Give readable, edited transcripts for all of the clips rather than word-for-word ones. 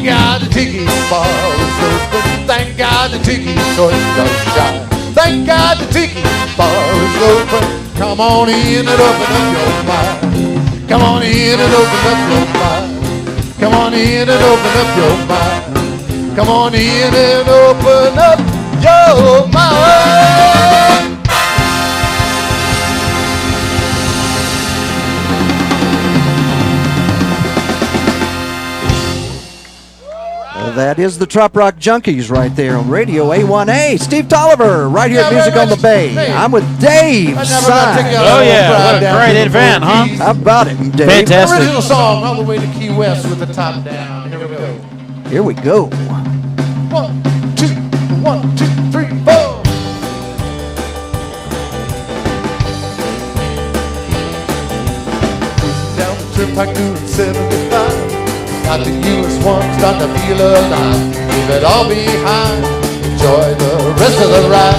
Thank God the tiki bar is open. Thank God the tiki choice don't shine. Thank God the tiki bar is open. Come on in and open up your mind. Come on in and open up your mind. Come on in and open up your mind. Come on in and open up your mind. That is the Trop Rock Junkies right there on Radio A1A. Steve Toliver, right here at Music on the Bay. I'm with Dave Sine. Oh, yeah. What a great event, huh? How about it, Dave? Fantastic. Original song all the way to Key West with the top down. Here we go. Here we go. 1, 2, 1, 2, 3, 4. Down the turnpike doing 75. Got the US one, start to feel alive. Leave it all behind. Enjoy the rest of the ride.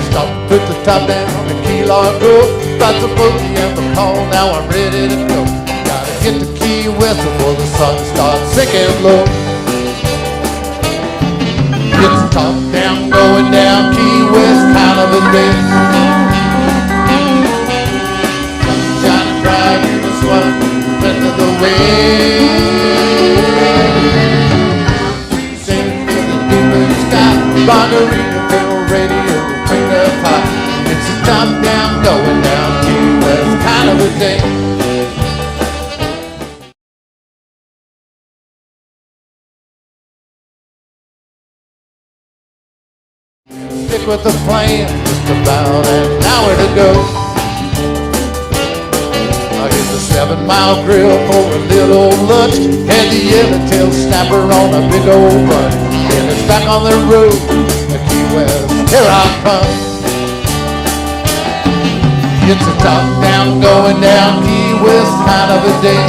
Stop, put the top down on the Key Largo. Got the boogie and the call. Now I'm ready to go. Gotta get to Key West before the sun starts sinking low. It's top down, going down Key West, kind of a day. Sunshine bright in the sun. Rest of the way. Singing to the deep blue sky. Margaritaville radio, bring the pie. It's a top down, going down Key West, kind of a day. Stick with the plan, just about an hour to go. Here's a 7-mile grill for a little old lunch. Had the yellowtail snapper on a big old run. Then it's back on the road to Key West. Here I come. It's a top down, going down Key West kind of a day.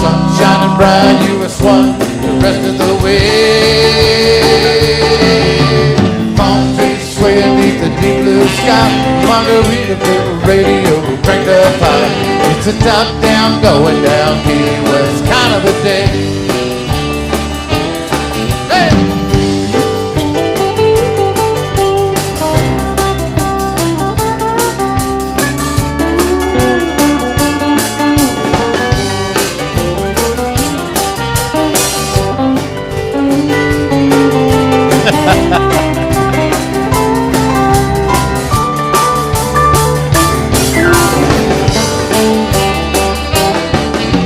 Sun shining bright, US one, the rest of the way. Palm trees swaying beneath the deep blue sky. Margaritaville radio, crank the fire. It's a top down, going down Key West kind of a day. Hey!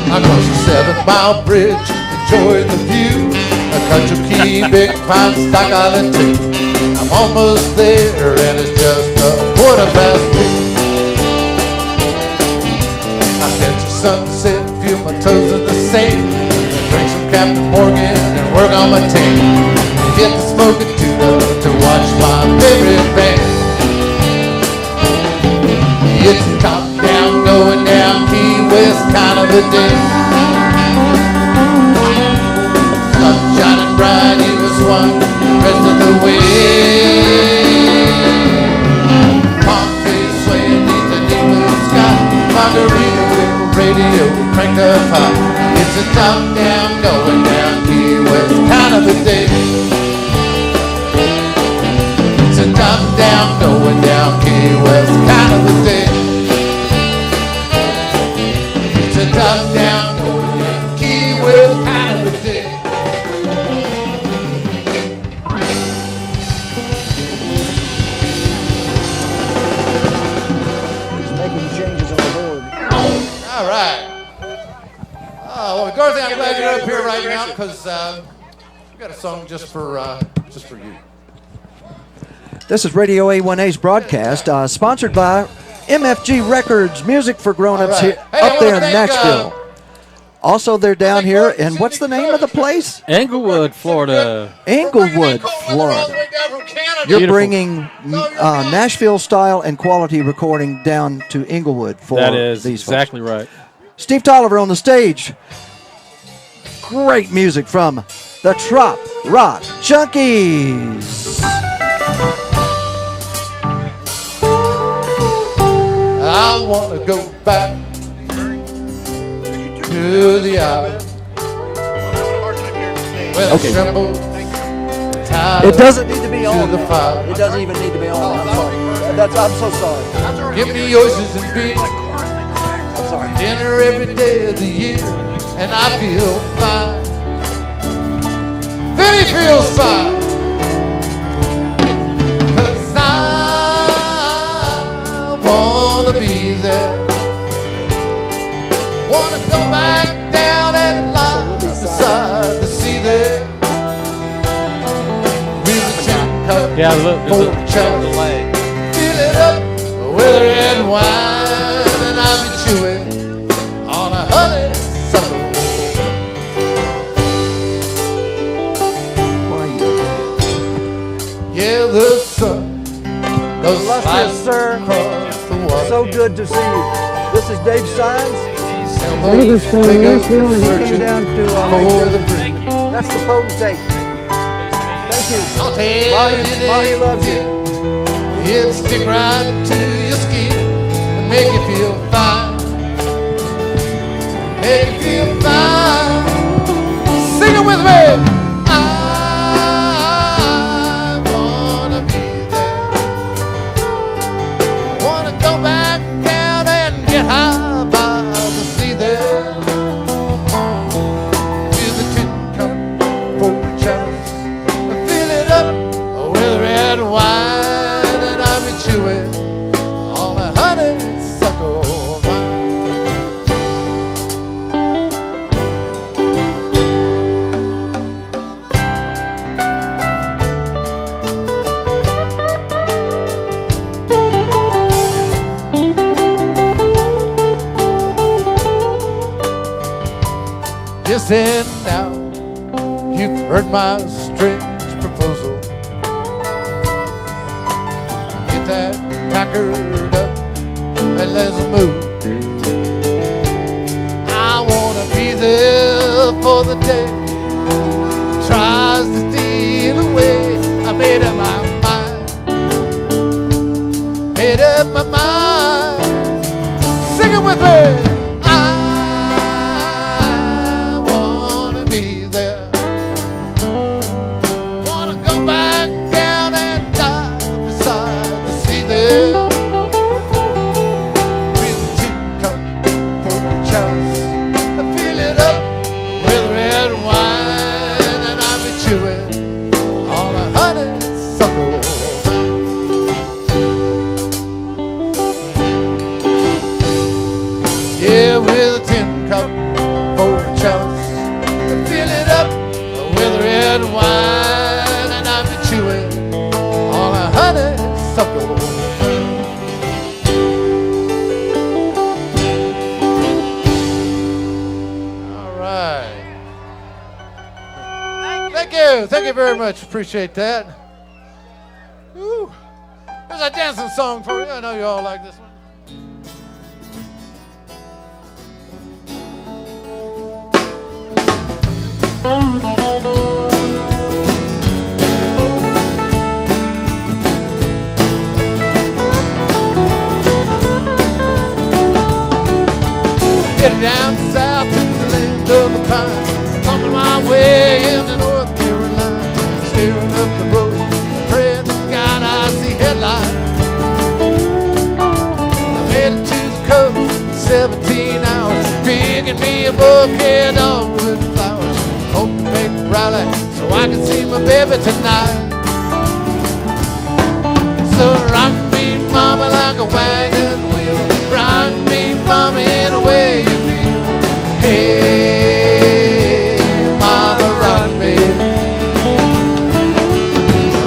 Across the 7-mile bridge, enjoy the view. A Country Key, Big Pine, Stock Island too. I'm almost there and it's just a 2:15. I catch a sunset, feel my toes in the sand. Drink some Captain Morgan and work on my team. Hit the smoking tuna to watch my favorite band. It's top down, going down Key West kind of a day. Sun shining bright, US one, the rest of the way. Palm trees swaying beneath the deep blue sky. Margaritaville radio, crank the fire. It's a top down, going down Key West kind of a day. It's a top down, going down Key West kind of a day. It's a top down, going down Key West kind of a day. He's making changes on the board. All right. Oh, well, Dorothy, I'm glad you're up here right now because we got a song just for you. This is Radio A1A's broadcast, sponsored by MFG Records, music for grown-ups here, up there in Nashville. Also, they're down here, and what's the name of the place? Englewood, Florida. Englewood, Florida. You're bringing Nashville style and quality recording down to Englewood for That is these exactly folks. right. Steve Toliver on the stage. Great music from the Trop Rock Junkies. I want to go back to the hour. Well, Okay. tremble, It doesn't need to be on. the fire. It doesn't even need to be on. I'm sorry. I'm so sorry. Give me oysters and beer, I'm sorry. dinner every day of the year, and I feel fine. Then he feels fine. 'Cause I wanna be there. Wanna go back down and lie beside the sea there. With a tin cup Yeah, look, full there's of a chalice. delay. Fill it up with red wine, and I'll be chewing on a honeysuckle. Yeah, the sun goes Illustrious sir, across the water. so good to see you. This is Dave Sines. Elbows fingers Came searching down to for the bridge. that's the potentate. Thank you. I'll tell Marty you loves you. it'll stick right to your skin and make you feel fine. Make you feel fine. Sing it with me. I wanna be there. Wanna go back down and get high by the sea there. With a tin cup full of chalice, fill it up with red wine, and I'll be chewing on a honeysuckle vine. Yes, and now you've heard my strange proposal. Get that Packard up and let's move. I wanna be there for the day tries to steal away. I made up my mind. Made up my mind. Sing it with me. I wanna be there. Wanna go back down and die beside the sea there. With a tin cup full of chalice, I fill it up with red wine, and I'll be chewing on a honeysuckle. Yeah, with a tin cup full of chalice, I fill it up with red wine, and I'll be chewing on a honeysuckle. All right. Thank you very much. Appreciate that. Woo. There's a dancing song for you. I know you all like this one. Get down south to the land of the pine, coming my way into North Carolina, staring up the road, praying to God I see headlights. I made it to the coast, 17 hours, picking me a bouquet of dogwood flowers, hoping to make a rally so I can see my baby tonight. So rock me, mama, like a wagon wheel, rock me, mama, in a way you feel. Hey, mama, rock me.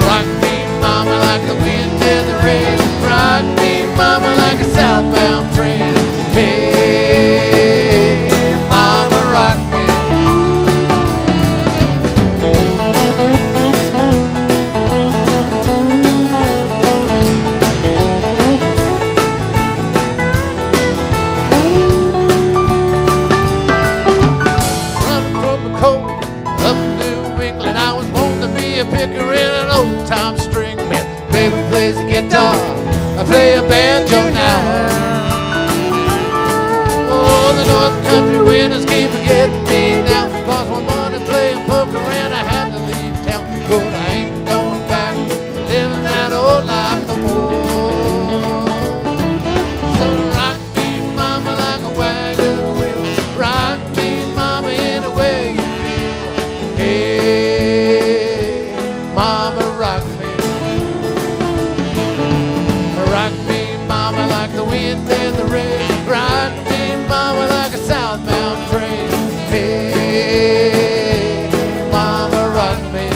Rock me, mama, like the wind and the rain. Rock me, mama, like a southbound train. Hey, mama, rock me. just keep forgetting me now. Lost my money playing poker and I had to leave town. But I ain't going back, living that old life no more. So rock me, mama, like a wagon wheel. Rock me, mama, any way you feel. Hey, mama, rock me. Rock me, mama, like the wind and the rain. Rock me, mama, like a southbound train. Hey, mama, rock me.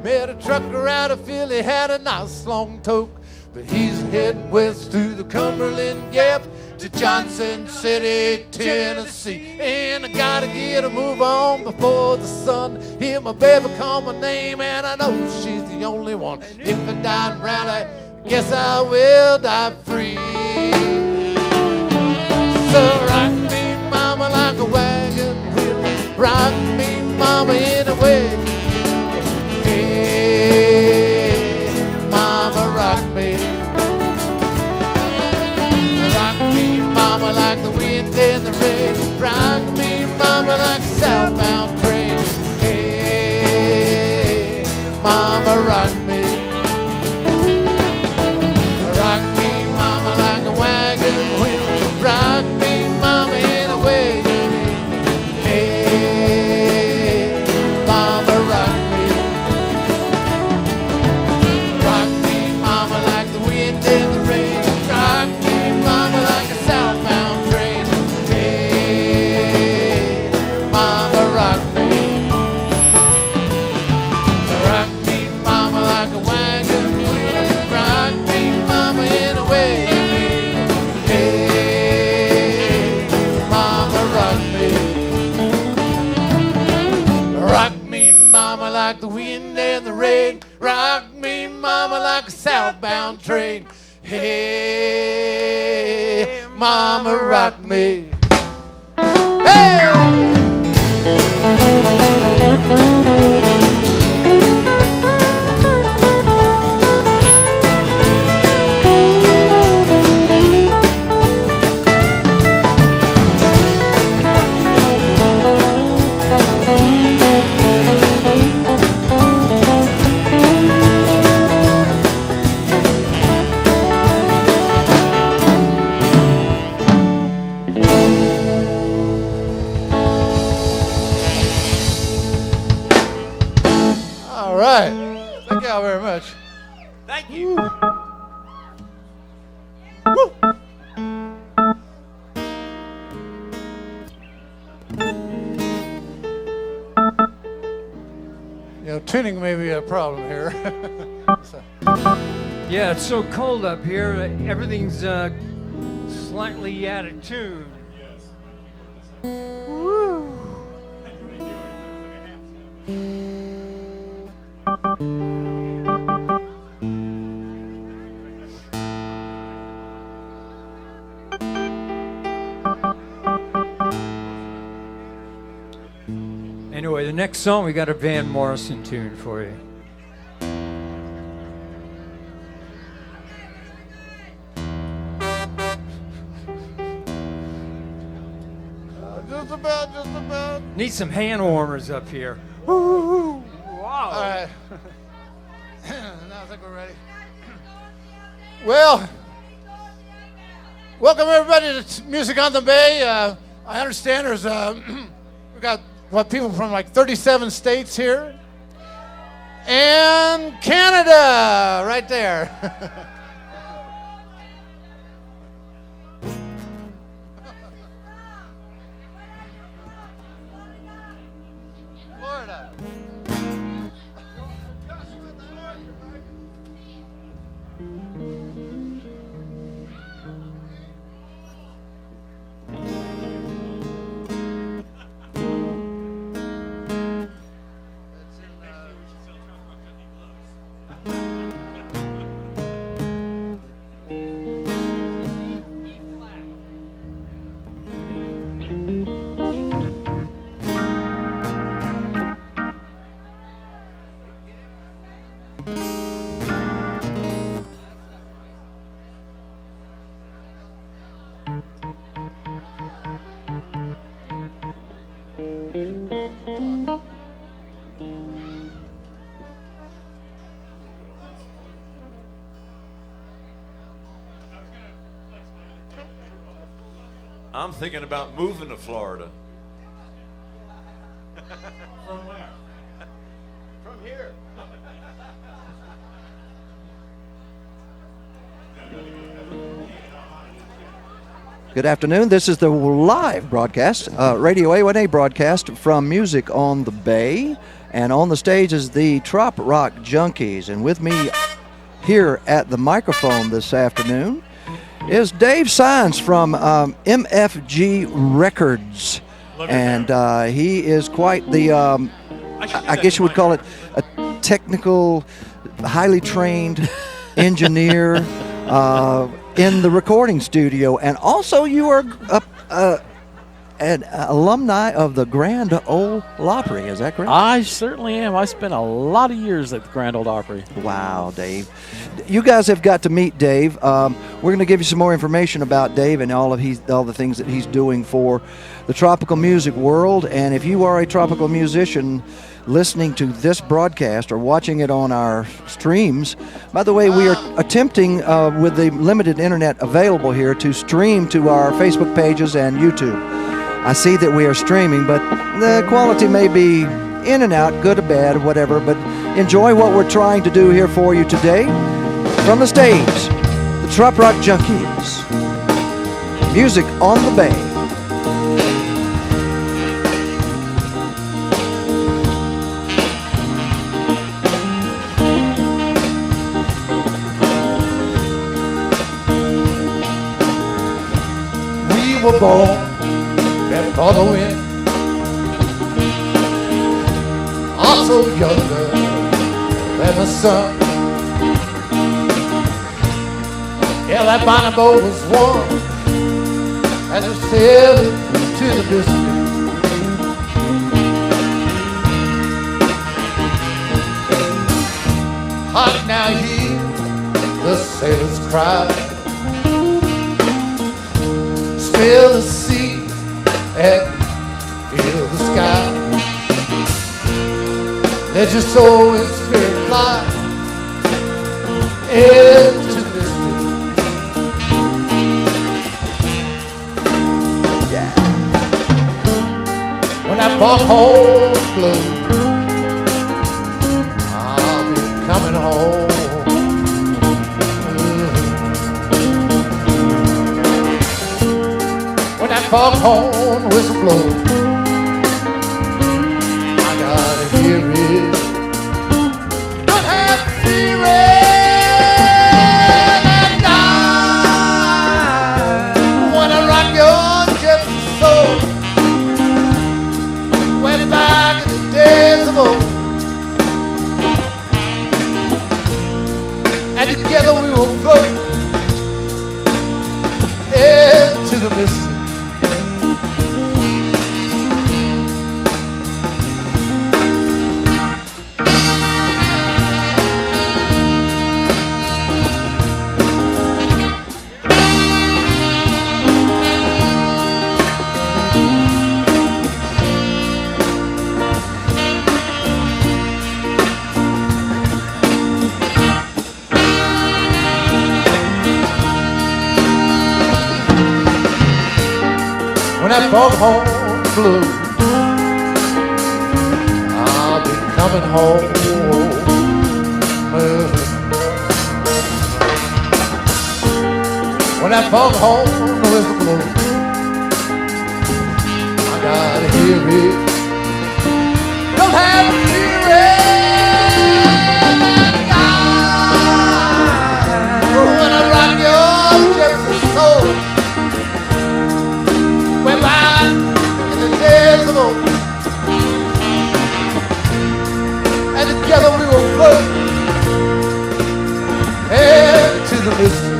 Met a trucker out of Philly, had a nice long toke. But he's heading west through the Cumberland Gap to Johnson City, Tennessee. And I gotta get a move on before the sun. Hear my baby call my name and I know she's the only one. If I die in Raleigh, guess I will die free. So rock me, mama, like a wagon wheel. Rock me, mama, in a way. Hey, mama, rock me. Rock me, mama, like the wind and the rain. Rock me, mama, like a southbound train. Hey, mama, rock me. Rock me, mama, like a wagon wheel. Rock me, mama, in a way. Hey, mama, rock me. Like the wind and the rain. Rock me, mama, like a southbound train. Hey, mama, rock me. Hey! All right. Thank y'all very much. Thank you. Woo. You know, tuning may be a problem here. So. Yeah, it's so cold up here. Everything's slightly out of tune. Woo. Anyway, the next song we got a Van Morrison tune for you. Just about. Need some hand warmers up here. Woo! Wow. All right. Now I think we're ready. Well, welcome everybody to Music on the Bay. I understand there's we got people from like 37 states here, and Canada right there. Florida. I'm thinking about moving to Florida. From where? From here. Good afternoon. This is the live broadcast, RadioA1A broadcast from Music on the Bay. And on the stage is the Trop Rock Junkies. And with me here at the microphone this afternoon is Dave Sines from MFG Records. And he is quite the, I guess you would call it a technical, highly trained engineer in the recording studio. And also you are an alumni of the Grand Ole Opry. Is that correct? I certainly am. I spent a lot of years at the Grand Ole Opry. Wow, Dave. You guys have got to meet Dave. We're going to give you some more information about Dave and all the things that he's doing for the tropical music world. And if you are a tropical musician listening to this broadcast or watching it on our streams, by the way, we are attempting with the limited internet available here to stream to our Facebook pages and YouTube. I see that we are streaming, but the quality may be in and out, good or bad, whatever, but enjoy what we're trying to do here for you today. From the stage, the Trop Rock Junkies. Music on the Bay. We were born for the wind, also younger than the sun. Yeah, that bonnet boat was warm as it sailed to the distance. Hot now hear the sailors cry, smell the sea and feel the sky. Let your soul and spirit fly into the distance. Yeah. When that foghorn blows, I'll be coming home. When that foghorn whistle blows, I gotta hear it. Don't have to fear it and die. When I rock your gypsy soul, went back in the days of old, and together we will float into the Mississippi. When that foghorn blows, I'll be coming home. When that foghorn whistle blows, I gotta hear it. Don't have to hear it. When I rock your gypsy soul, we're back in the days of old, and together we will float into the Mississippi.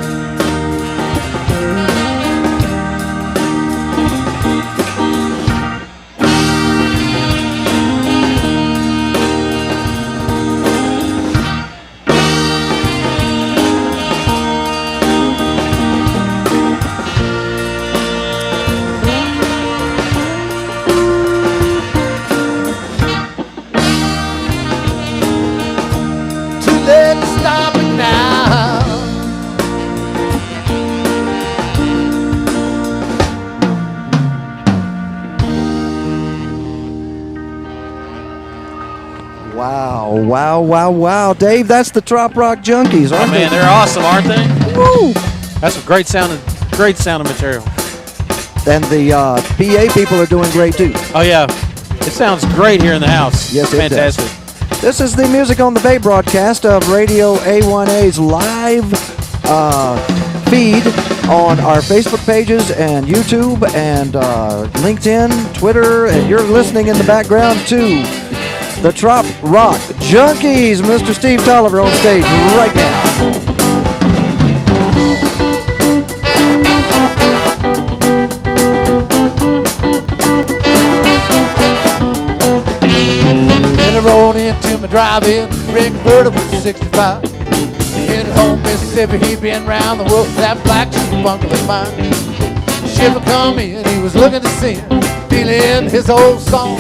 Wow, wow, wow, wow. Dave, that's the Trop Rock Junkies, Oh aren't man, they? they're awesome, aren't they? Woo! That's some great sounding material. And the PA people are doing great too. Oh yeah, it sounds great here in the house. Yes, it does. Fantastic. This is the Music on the Bay broadcast of Radio A1A's live feed on our Facebook pages and YouTube and LinkedIn, Twitter, and you're listening in the background to the Trop Rock Junkies. Mr. Steve Toliver on stage right now. Then I rolled into my drive-in, rig convertible 65. Headed home, Mississippi, he'd been round the world for that black sheep uncle of mine. Shipper come in, he was looking to sing, feeling his old song.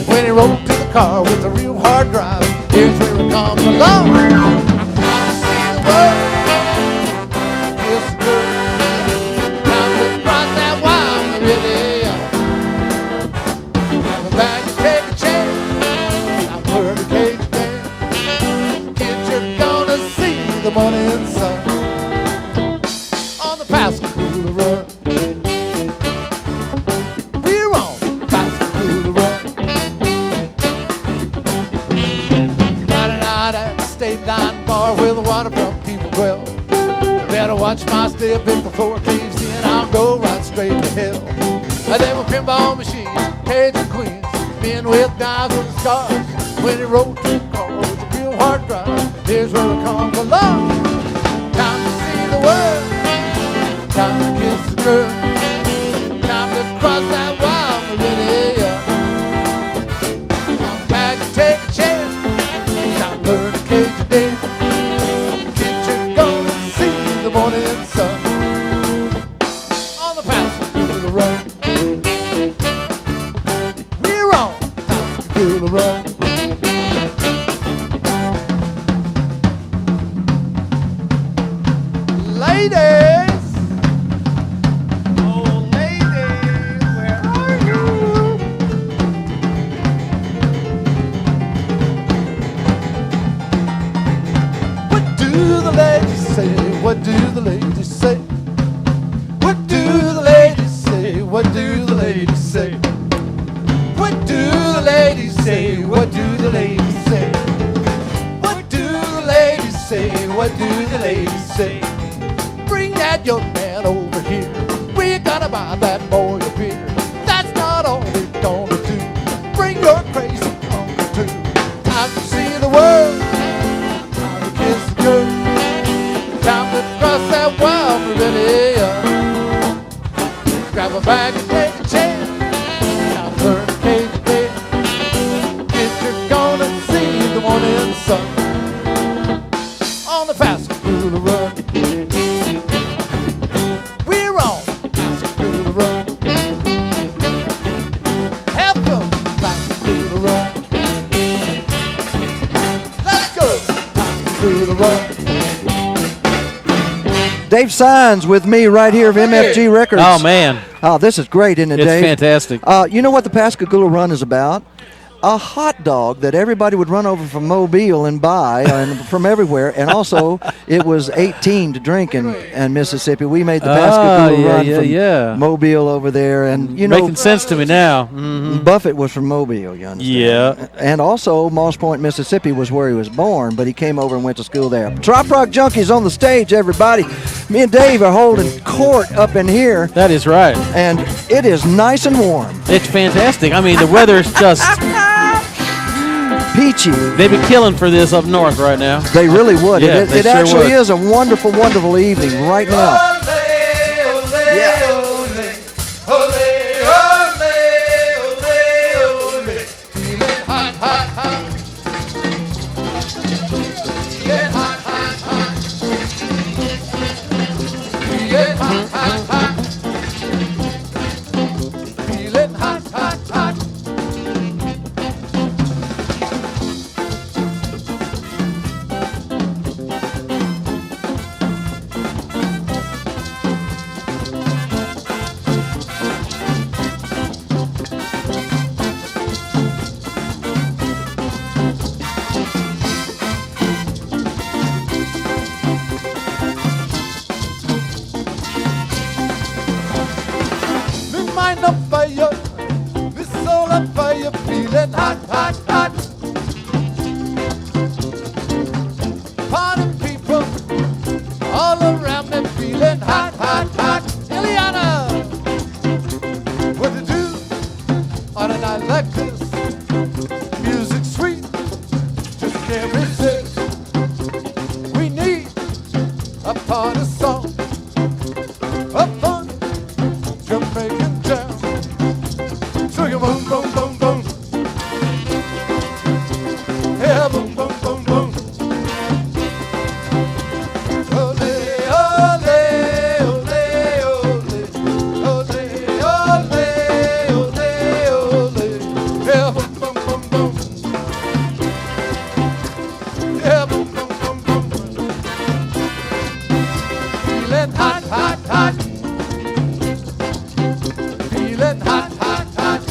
When he rolled to the car with a real hard drive, here's where it comes along. I see the world, kiss the girl, time to cross that wild really. Have a bag to take a chance, I've heard a cage band. Kids, you're gonna see the morning sun on the Pascagoula Run. We're on the Pascagoula Run. Friday night at the State Line Bar where the waterfront people dwell. Better watch my step if before it caves in, I'll go right straight to hell. There were pinball machines, Cajun queens, men with knives and scars. When he rode to the car with a real hard drive, here's where it comes along. Time to see the world, time to kiss the girl, time to cross that wild meridian. I'm back to take a chance, time to learn to cage a day. Kids, you're gonna see the morning sun on the Pascagoula Run. We're on Pascagoula Run. Ladies, oh ladies, where are you? What do the ladies say? What do the ladies say? What do the ladies say? What do the ladies say? What do the ladies say? What do the ladies say? What do the ladies say? What do the ladies say? Bring that young man over here. We're gonna buy that boy a beer. That's not all we're gonna do. Bring your crazy uncle too. Time to see the world. Time to kiss the girl. Time to cross that wild meridian. Grab a bag and take a chance. Time to learn to cage a day. Kids, you're gonna see the morning sun on the Pascagoula Run. We're on Pascagoula Run. Help go Pascagoula Run. Let's go Pascagoula Run. Dave Signs with me right here of MFG Records. Oh man, Oh, this is great, isn't it, it's Dave? fantastic. You know what the Pascagoula Run is about? A hot dog that everybody would run over from Mobile and buy, and from everywhere. And also, it was 18 to drink in Mississippi. We made the Pascagoula Run from Mobile over there, and you know, Making sense to me now. Mm-hmm. Buffett was from Mobile, you understand? Yeah. And also, Moss Point, Mississippi was where he was born, but he came over and went to school there. Trop Rock Junkies on the stage, everybody. Me and Dave are holding court up in here, That is right. and it is nice and warm. It's fantastic. I mean, the weather's just Peachy. they'd be killing for this up north right now. They really would. Yeah, it they it sure actually would. is a wonderful, wonderful evening right now. feeling hot, hot, hot. Party people all around me feeling hot, hot, hot. Ileana, what to do on a night like this? Music sweet, just can't resist. We need a party song, a fun Jamaican jam. Swing a boom, boom, boom, boom. Yeah, boom, boom, boom, boom. Ole, ole, ole, ole. Ole, ole, ole, ole. Yeah, boom, boom, boom, boom. Yeah, boom, boom, boom, boom. Feeling hot, hot, hot. Feeling hot, hot, hot.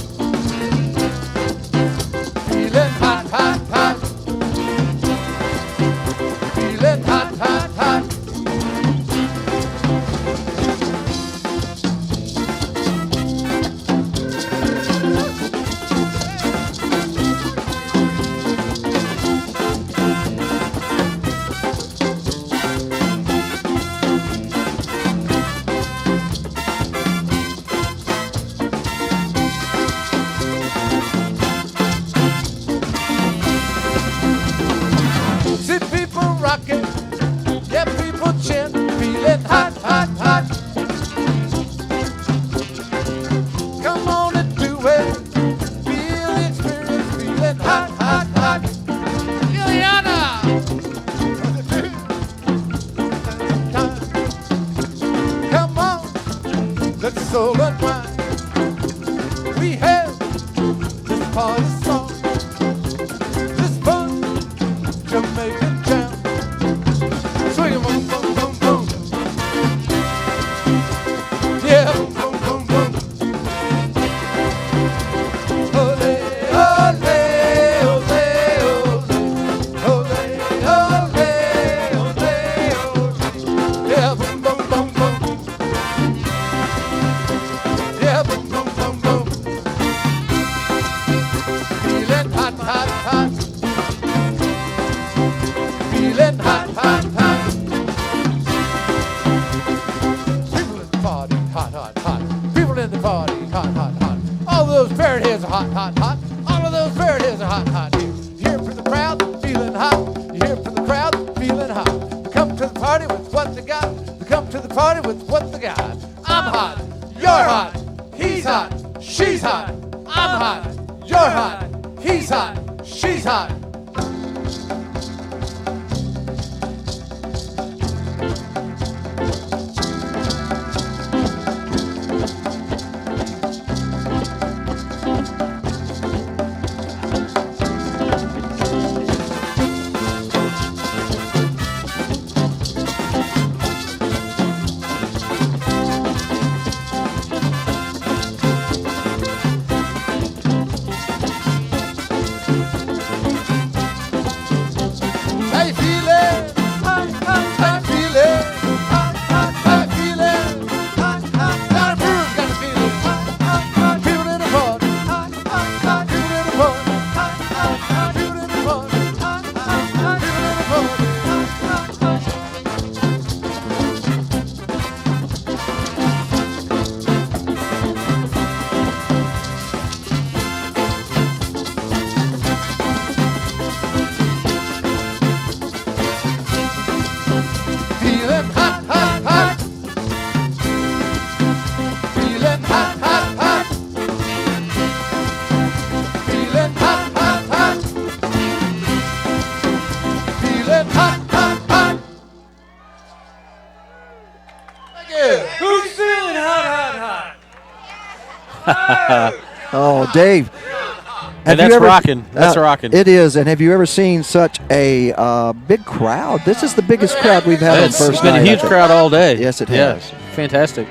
Feeling hot, hot, hot. Feeling hot, hot, hot. See people rocking, yeah, people chin, feeling hot, hot, hot. Come on and do it, feel the experience, feeling hot, hot, hot. Ileana, come on, let's soul unwind. We have this party song, this fun Jamaican jam. Swing 'em, boom, boom, boom, boom. Yeah, boom, boom, boom, boom. Ole, ole, ole, ole. Ole, ole, ole, ole. Yeah, boom, boom, boom, boom. Yeah, boom, boom, boom, boom. Feeling hot, hot, hot. Feeling hot, hot, hot. People in the party, hot, hot, hot. People in the party, hot, hot, hot. All of those parrot heads are hot, hot, hot. All of those parrot heads are hot, hot. You hear it from the crowd, feeling hot. You hear it from the crowd, feeling hot. They come to the party with what they got. They come to the party with what they got. I'm hot, you're hot, he's hot, she's hot. I'm hot, you're hot, he's hot, she's hot. I feel it, I feel it, I feel it. Got a groove, got a feeling. People in the party, people in the party, people in the party, people in the party. Feeling hot, hot, hot. Feeling hot, hot, hot. Feeling hot, hot, hot. Feeling hot, hot, hot. Thank you. Who's feeling hot, hot, hot? Oh, Dave. And Have you that's ever- rocking. That's rocking. It is. And have you ever seen such a big crowd? This is the biggest crowd we've had on It's first been night. a huge crowd all day. Yes, it Yeah, has. fantastic.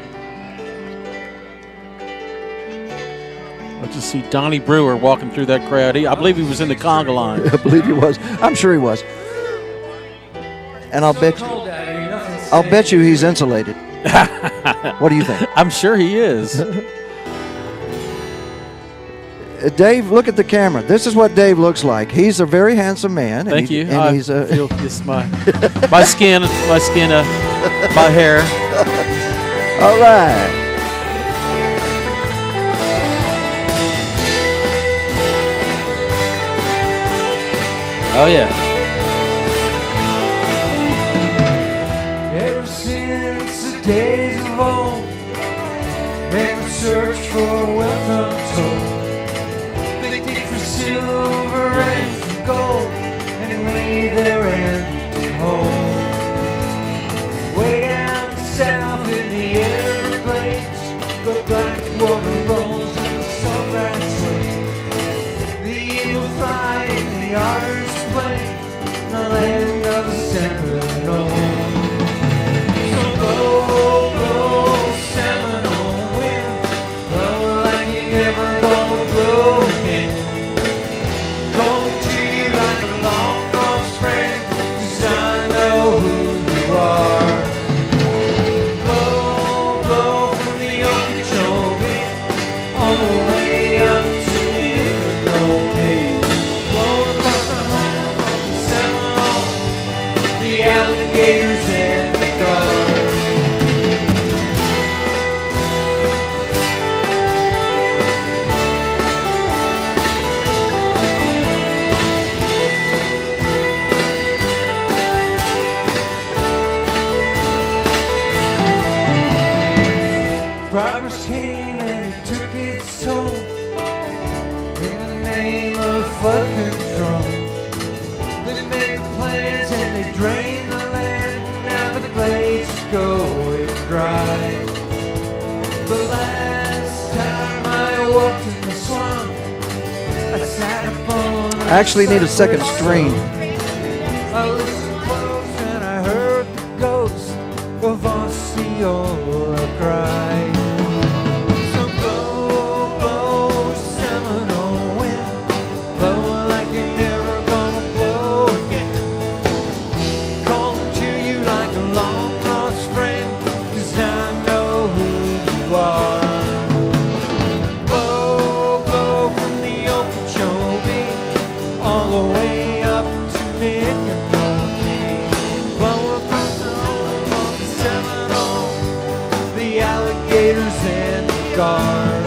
Let's just see Donnie Brewer walking through that crowd. I believe he was in the conga line. I believe he was. I'm sure he was. And I'll bet you he's insulated. What do you think? I'm sure he is. Dave, look at the camera. This is what Dave looks like. He's a very handsome man. Thank you. And I he's feel this my skin, my hair. all right. Oh yeah. Ever since the days of old, men would search for a welcome toll. They dig for silver and for gold, and leave their empty home. Way down south in the Everglades, the black water rolls and the sunrise sway. The eagle fly in the otters play, the land of the Seminole. So blow, blow, Seminole wind, blow like you never gonna blow again. Going to you like a long lost friend, 'cause I know who you are. Blow, blow from the Okeechobee, all the way up to Mississippi. Blow across the home of the Seminole, the alligators and the guards. Progress came and it took its toll in the name of flood control. They made plans and they drained the land. Now the glades is going dry. The last time I walked in the swamp, I sat upon I actually need a second string. I listened close and I heard the ghost of Osceola cry. So blow, blow, Seminole wind, blow like you're never gonna blow again. Calling to you like a long lost friend, 'cause I know who you are. Blow, blow from the Okeechobee, all the way up to Mississippi. Blow across the home of the Seminole, the alligators and the guards.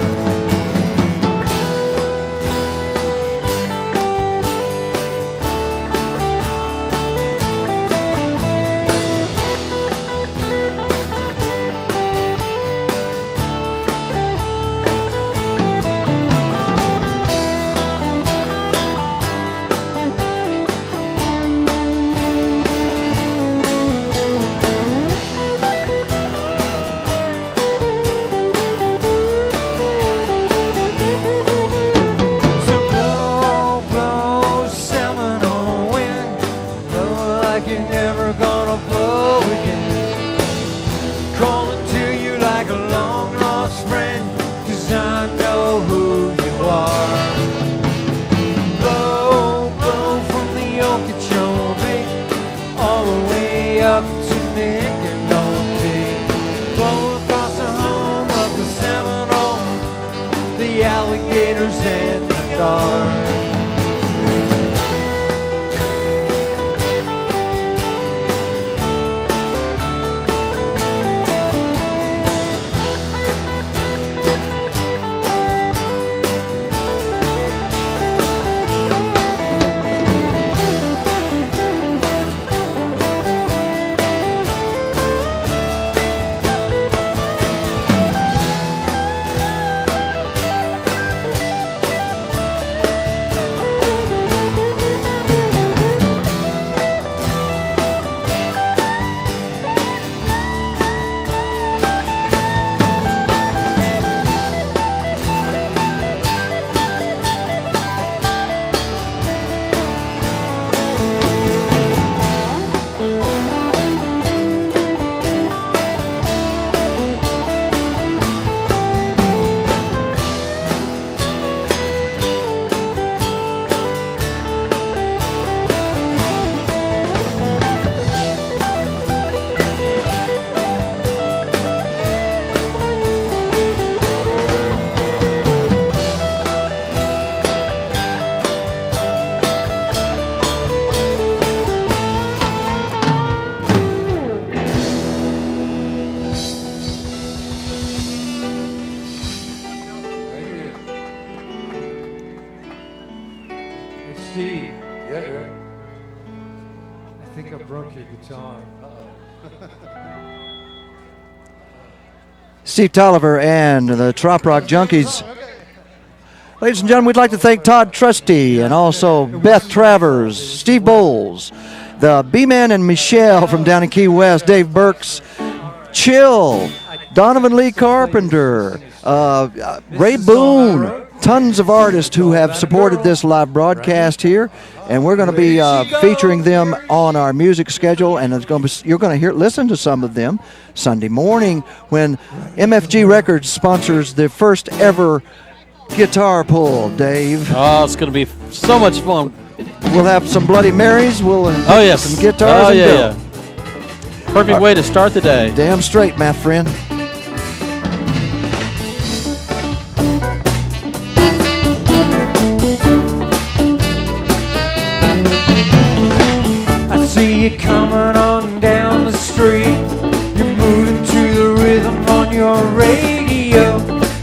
So blow, blow, Seminole wind, blow like you're never gonna blow again. Calling to you like a long lost friend, 'cause I know who you are. Blow, blow from the Okeechobee, all the way up to Mississippi. Blow across the home of the Seminole, the alligators and the guards. Steve, Yeah, Derek. I think I broke your guitar. Steve Toliver and the Trop Rock Junkies. Ladies and gentlemen, we'd like to thank Todd Trusty and also Beth Travers, Steve Bowles, the B-Man and Michelle from down in Key West, Dave Burks, Chill, Donovan Lee Carpenter, Ray Boone, tons of artists who have supported this live broadcast here, and we're going to be featuring them on our music schedule, and it's going to be, you're going to listen to some of them Sunday morning when MFG Records sponsors the first ever guitar pull, Dave. Oh, it's going to be so much fun. We'll have some Bloody Marys. We'll yes. some guitars. Oh, and yeah, go. yeah. Perfect way to start the day. Damn straight, my friend. I see you coming on down the street. You're moving to the rhythm on your radio.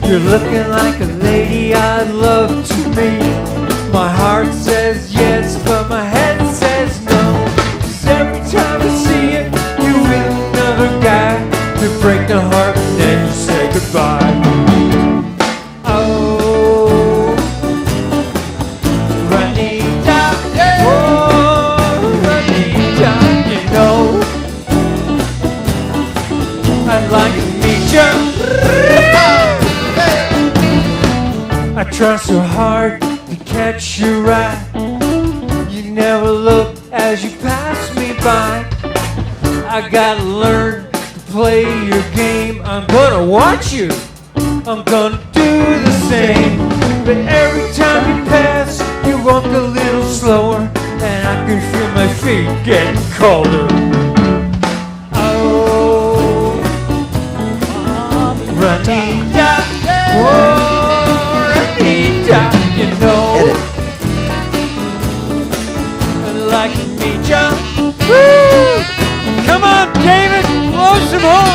You're looking like a lady I'd love to meet. My heart says yes, but my head says no. 'Cause every time I see you, you're with another guy. To break the heart and then you say goodbye. Oh, Juanita, oh, Juanita, you know I'd like to meet you. I try so hard to catch your eye. You never look as you pass me by. I gotta learn to play your game. I'm gonna watch you, I'm gonna do the same. But every time you pass, you walk a little slower, and I can feel my feet getting colder. Oh, Juanita, oh, Juanita, you know I'd like to meet ya. Woo! Come on, David, blow some horn.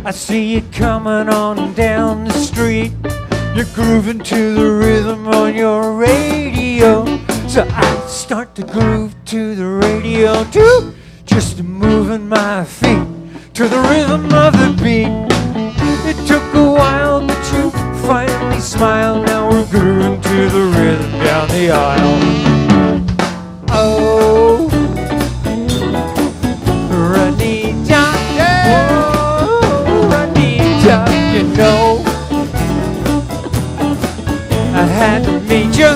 I see you coming on down the street. You're grooving to the rhythm on your radio. So I start to groove to the radio too, just moving my feet to the rhythm of the beat. It took a while, but you finally smiled. Now we're grooving to the rhythm down the aisle. Oh, Juanita, oh, Juanita, you know I had to meet you.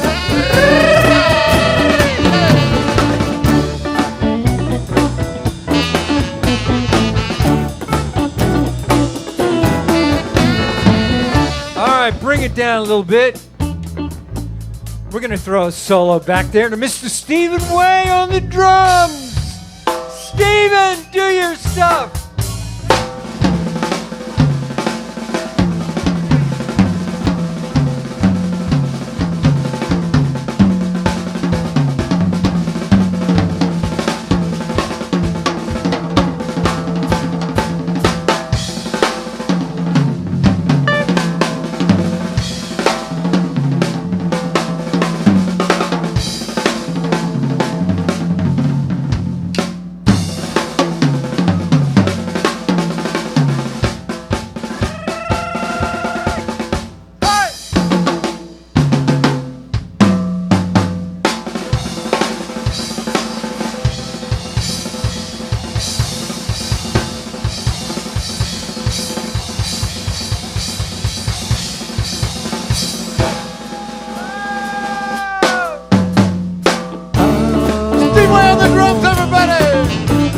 All right, bring it down a little bit. We're gonna throw a solo back there to Mr. Stephen Way on the drums. Stephen, do your stuff.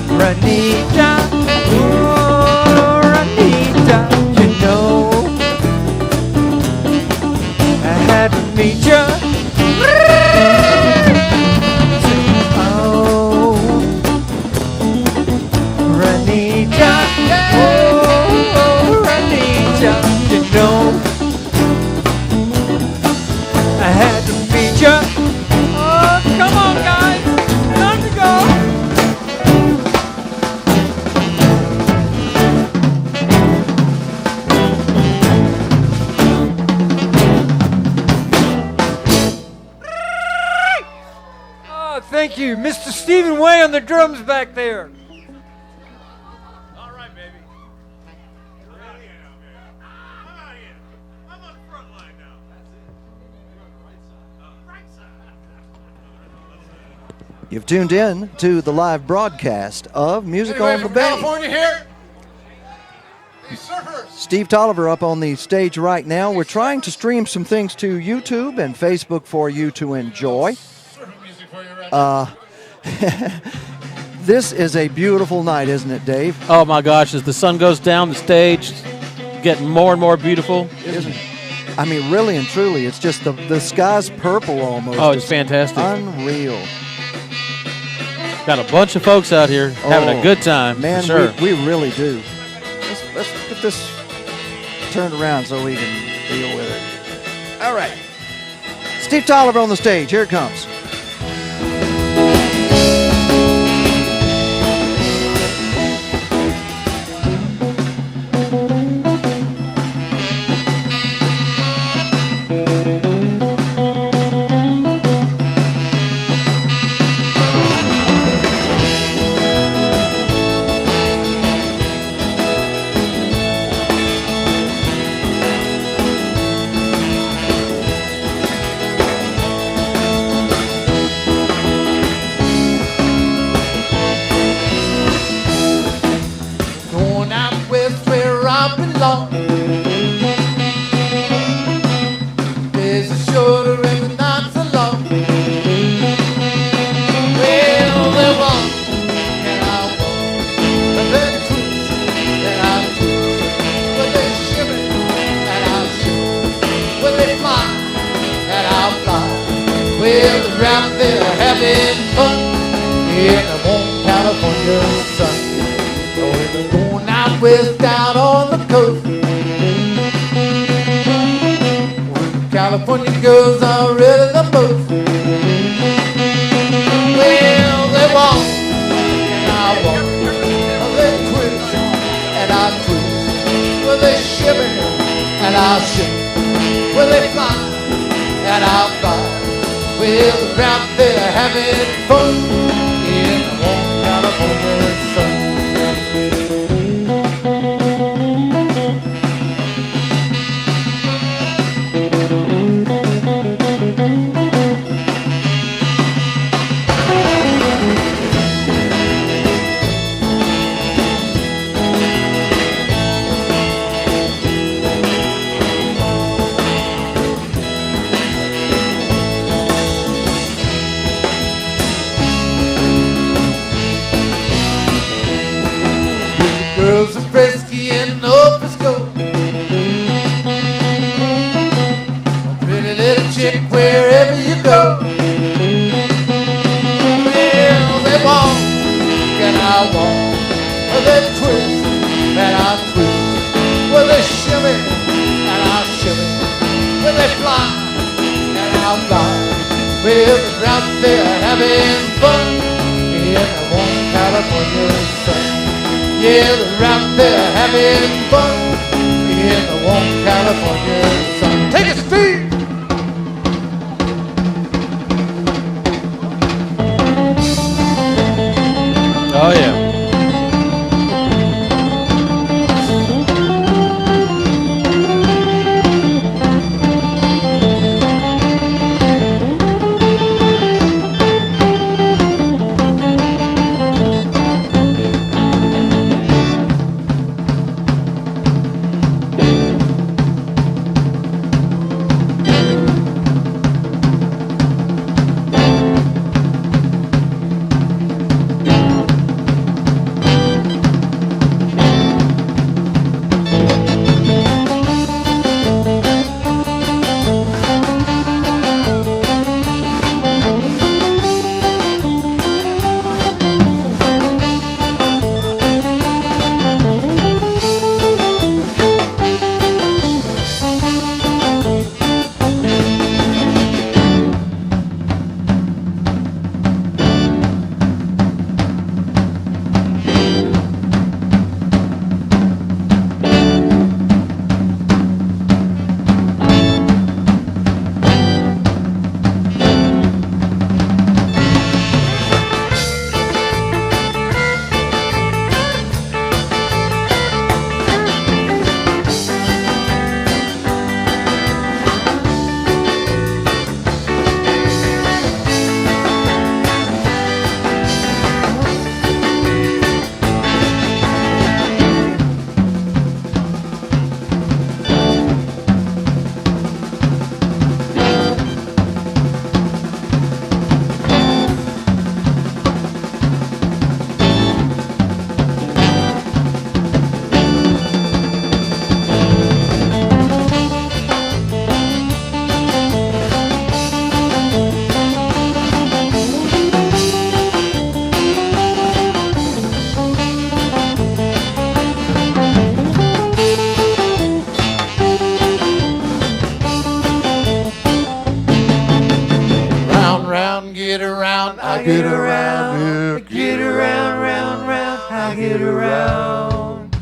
Juanita, oh, Juanita, you know I had to meet you. thank you. Mr. Stephen Way on the drums back there. All right, baby. Come on in now, man. Come on in. I'm on the front line now. That's it. You're on the right side. Right side. You've tuned in to the live broadcast of Music on the from Bay. California here. These surfers. Steve Toliver up on the stage right now. We're trying to stream some things to YouTube and Facebook for you to enjoy. Surfing music for you right now. This is a beautiful night, isn't it, Dave? Oh my gosh, as the sun goes down, the stage getting more and more beautiful. Isn't it? I mean, really and truly, it's just the sky's purple almost. Oh, it's fantastic. Unreal. Got a bunch of folks out here having a good time. Man, for sure. we really do. Let's get this turned around so we can deal with it. All right. Steve Toliver on the stage. Here it comes. Going out west where I belong. Days are shorter and the nights are long. Well, they walk and I walk, but they twist and I twist, but they shimmy and I shimmy, but they fly and I fly. Well, they're out there having fun in the warm California sun. Going out west down on the coast. Where California girls are really the most. Well, they walk and I walk. They twist and I twist. Well, they shimmy and I shimmy. Well, they fly and I fly. Well, they're out there having fun in the warm California sun. Girls are frisky and no Frisco. A pretty little chick wherever you go. Well, they walk and I walk. Well, they twist and I twist. Well, they shimmy and I shimmy. Well, they fly and I fly. Well, they're out there having fun in the warm California sun. Yeah, they're out there having fun in the warm California sun. Take it, Steve! Oh, yeah. around, I get around, yeah. Get around, round, round, I get around.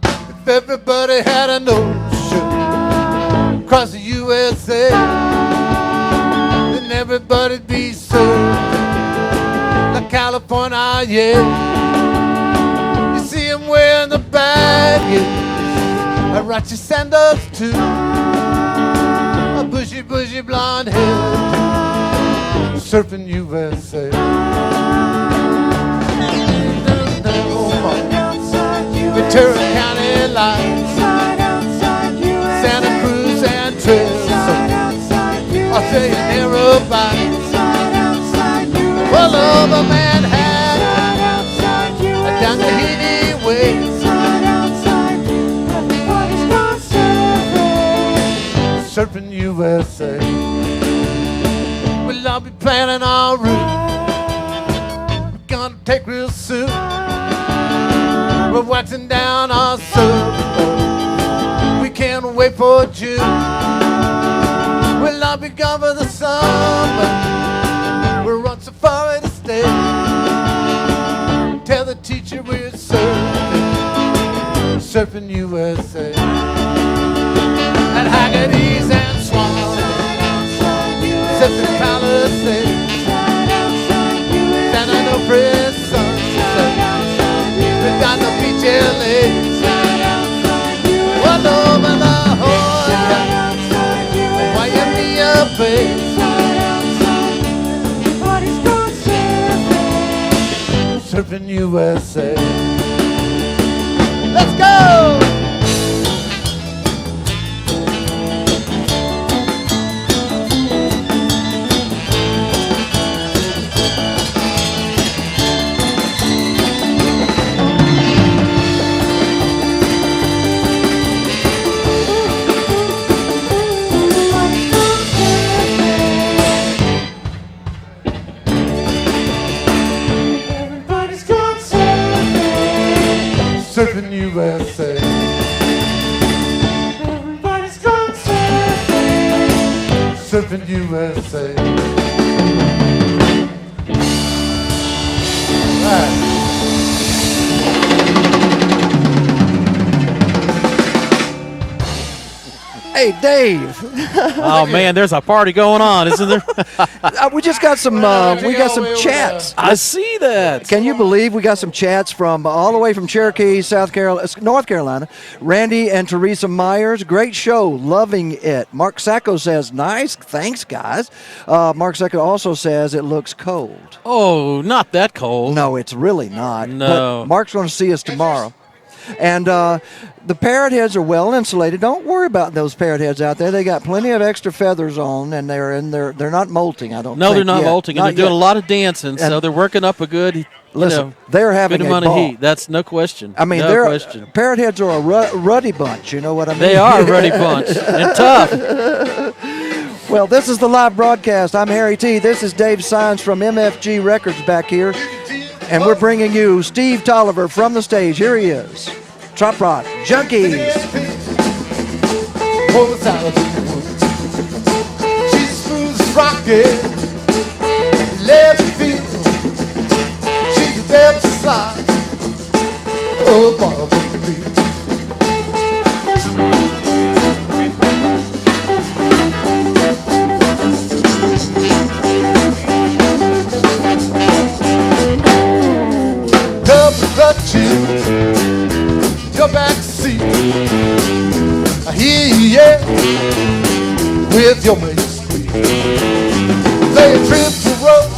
If everybody had an ocean across the USA, then everybody'd be served like California, yeah. You see them wearing the baggage, I rock your sandals too, a bushy, bushy blonde head, surfing USA. Ventura County lines, Santa Cruz and Trails, Australia narrow bodies, all over Manhattan, down the Tahiti way. Surfing USA. Well, I'll be planning our route. We're gonna take real soon. We're waxing down our surfboard. We can't wait for June. Well, I'll be gone for the summer. We're on safari to stay. Tell the teacher we're surfing, surfing USA. At Haggerty's and Swan, surfing Palisades, San Onofre sunset. We got the beach LA's, all over La Jolla, Waimea Bay. Surfing USA. Let's go! Surfing USA. Everybody's gone surfing. Surfing USA. Right. Hey, Dave. Oh man, there's a party going on, isn't there? We just got some. We got some chats. I see that. Can you believe we got some chats from all the way from Cherokee, North Carolina? Randy and Teresa Myers, great show, loving it. Mark Sacco says, nice, thanks guys. Mark Sacco also says it looks cold. Oh, not that cold. No, it's really not. No. But Mark's going to see us tomorrow. And the parrot heads are well insulated. Don't worry about those parrot heads out there. They got plenty of extra feathers on, and they're not molting. I don't. No, think they're not yet. molting, and Not they're doing yet. a lot of dancing, so And they're working up a good. Listen, they're having good a amount ball. of heat. That's no question. I mean, no they're question. parrot heads are a ruddy bunch. You know what I mean? They are a ruddy bunch and tough. Well, this is the live broadcast. I'm Harry T. This is Dave Sines from MFG Records back here, and we're bringing you Steve Toliver from the stage. Here he is. Trop Rock, Junkies. She's smooth as rocket, left feet. She's a damn slide. Oh, bottom of the beat. Cover the chin, your back seat. I hear you, yeah, with your main squeak. Play a trip to rope,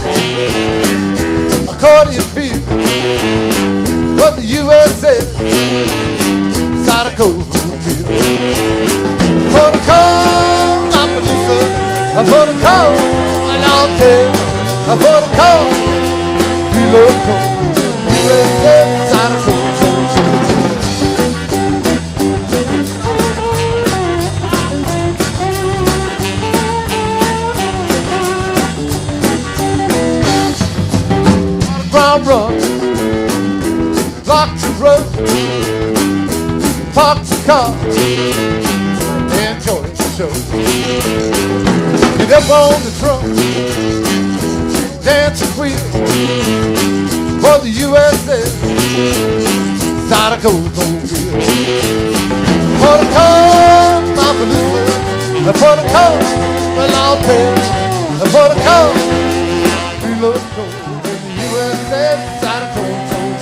accordion feel. What the USA, side of cold feel. For the cold, I'm a loser. For the cold, I don't care. For the cold, feel the cold. USA, side of cold. Run, lock the road, park the car, enjoy the show. Get up on the trunk, dancing queen for the USA. Side of gold, gold, for the cause, my believer. For the cause, well, I'll tell. For the cause, we love gold in the USA. Side of gold, gold,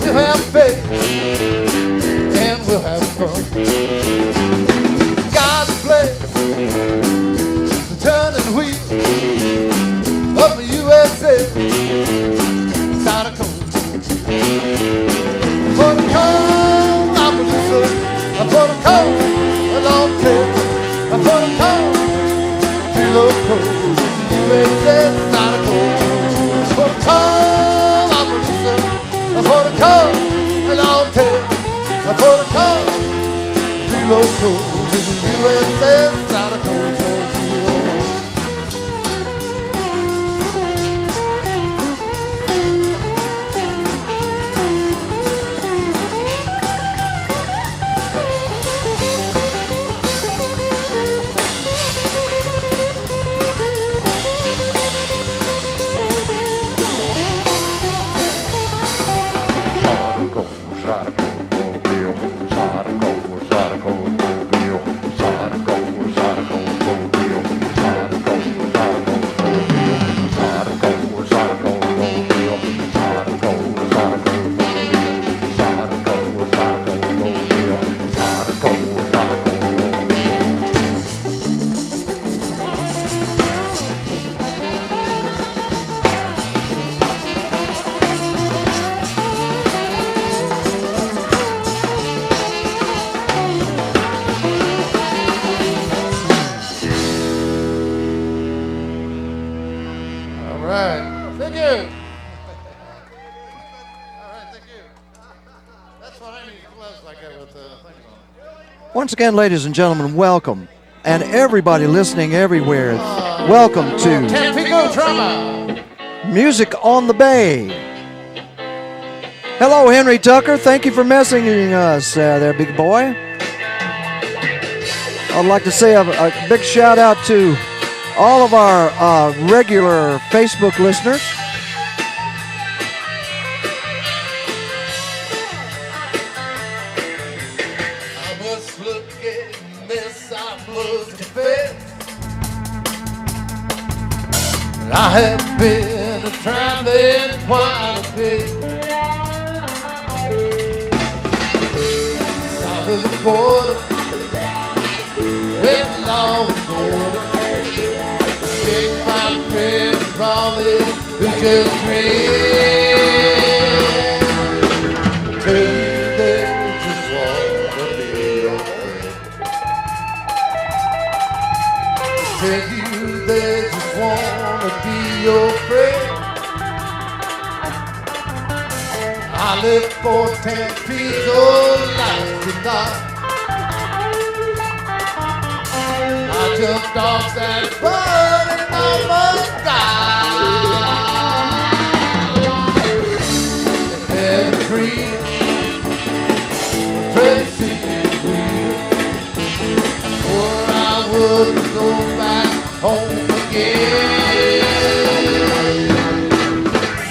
we'll have faith and we'll have fun. God's place, the turning wheel of the USA. Side of cold. For the cold, I'm a loser. For the cold, a long tail. For the cold, feel of cold. USA, side of cold. For the cold, I'm a loser. For the cold, a long tail. For the cold, feel of cold. USA, side of cold. Once again, ladies and gentlemen, welcome. And everybody listening everywhere, welcome to Tampico Drama. Music on the Bay. Hello, Henry Tucker. Thank you for messaging us there, big boy. I'd like to say a big shout out to all of our regular Facebook listeners. I have been traveling quite a bit. South of the border, with long border. Take my friends from it who just dream. Tell you they just wanna be your friend. Tell you they just wanna be your friend. I live for Tampico life tonight. I jumped off that boat and almost died. And free, Tracy, or I wouldn't go back home again.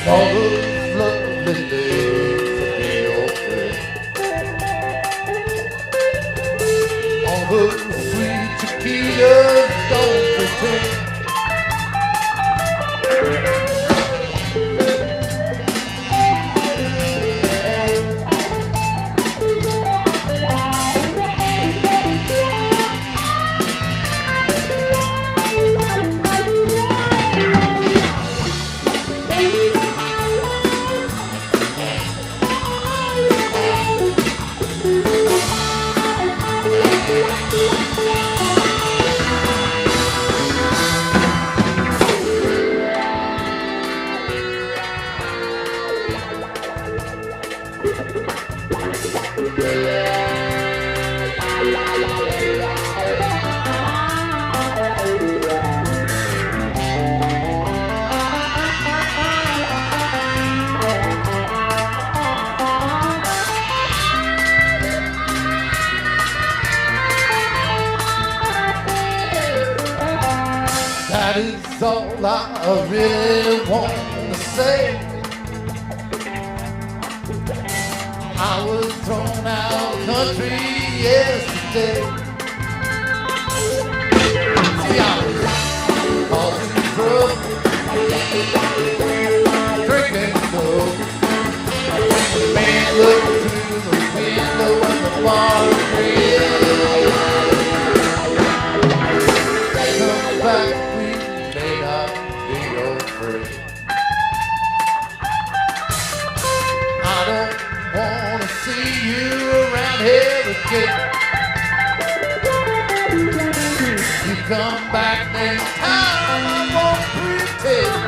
All those lovely days to be your friend. All those sweet tequilas pretend. That is all I really want to say. I was thrown out of the country yesterday. See, I was causing trouble, drinking dope. The man looked through the window in the bar grill. Come back. I don't want to see you around here again. You come back next time, I won't pretend.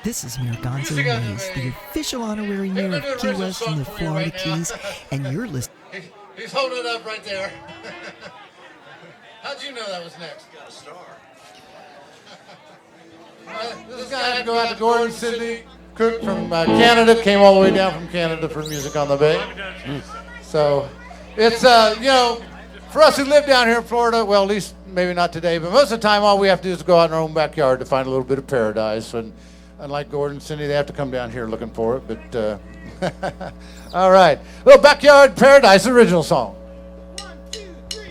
This is Mayor Gonzo Mays, the official honorary mayor of Key West and the Florida Keys, and you're listening. He's holding it up right there. How'd you know that was next? Got a star. This guy had to go out to Gordon Sidney Cook from Canada, came all the way down from Canada for Music on the Bay. So it's, you know, for us who live down here in Florida, well, at least maybe not today, but most of the time all we have to do is go out in our own backyard to find a little bit of paradise. And unlike Gordon and Cindy, they have to come down here looking for it. But all right, little Backyard Paradise original song. 1, 2, 3.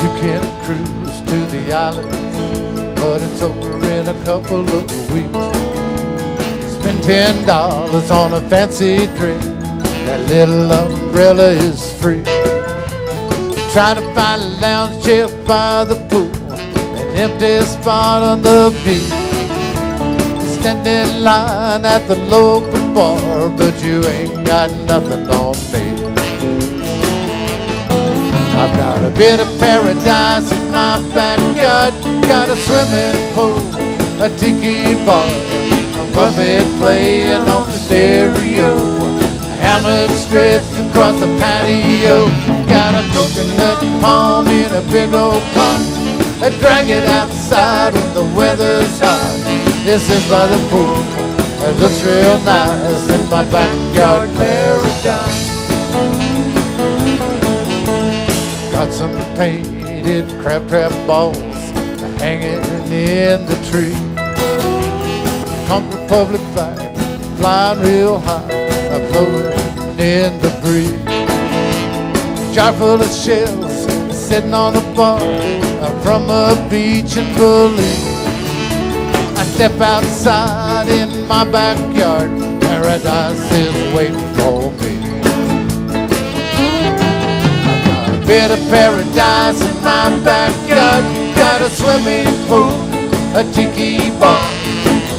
You can cruise to the island, but it's over in a couple of weeks. Spend $10 on a fancy drink, that little umbrella is free. Try to find a lounge chair by the pool, an empty spot on the beach. Stand in line at the local bar, but you ain't got nothing on me. I've got a bit of paradise in my backyard. Got a swimming pool, a tiki bar, a buffet playing on the stereo, hammered strips across the patio. Got a coconut palm in a big old pot. I drag it outside when the weather's hot. This is by the pool. It looks real nice in my backyard paradise. Got some painted crab trap balls hanging in the tree. Come Republic flag flying real high, floating in the breeze. Jar full of shells sitting on a bar from a beach in Belize. I step outside in my backyard, paradise is waiting for me. A bit of paradise in my backyard. Got a swimming pool, a tiki bar,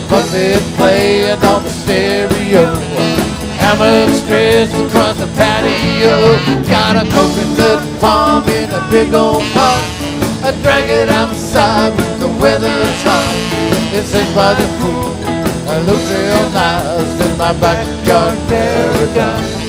buffet playing on the stereo, hammered strips across the patio. Got a coconut palm in a big old pot. I drag it outside when the weather's hot. It sits by the pool, it looks real nice in my backyard paradise.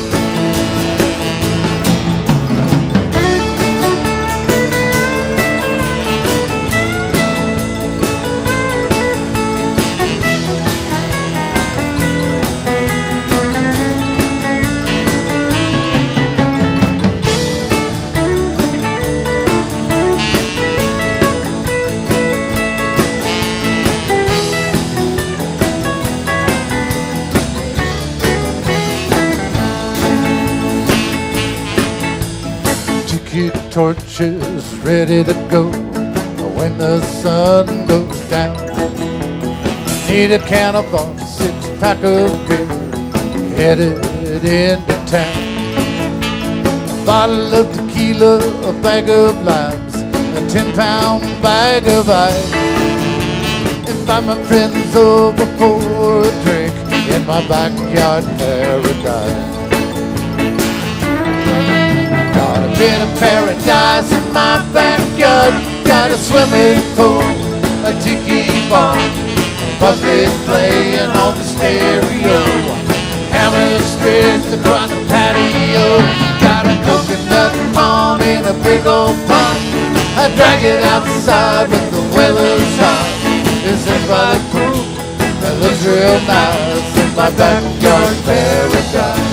Torches ready to go when the sun goes down. Need a can of vodka, 6-pack of beer, headed into town. A bottle of tequila, a bag of limes, a 10-pound bag of ice. Invite my friends over for a drink in my backyard paradise. Got a bit of paradise in my backyard. Got a swimming pool, a tiki bar, buffet playing on the stereo, hammered strips across the patio. Got a coconut palm in a big old pot. I drag it outside when the weather's hot. This is by the pool, that looks real nice in my backyard paradise.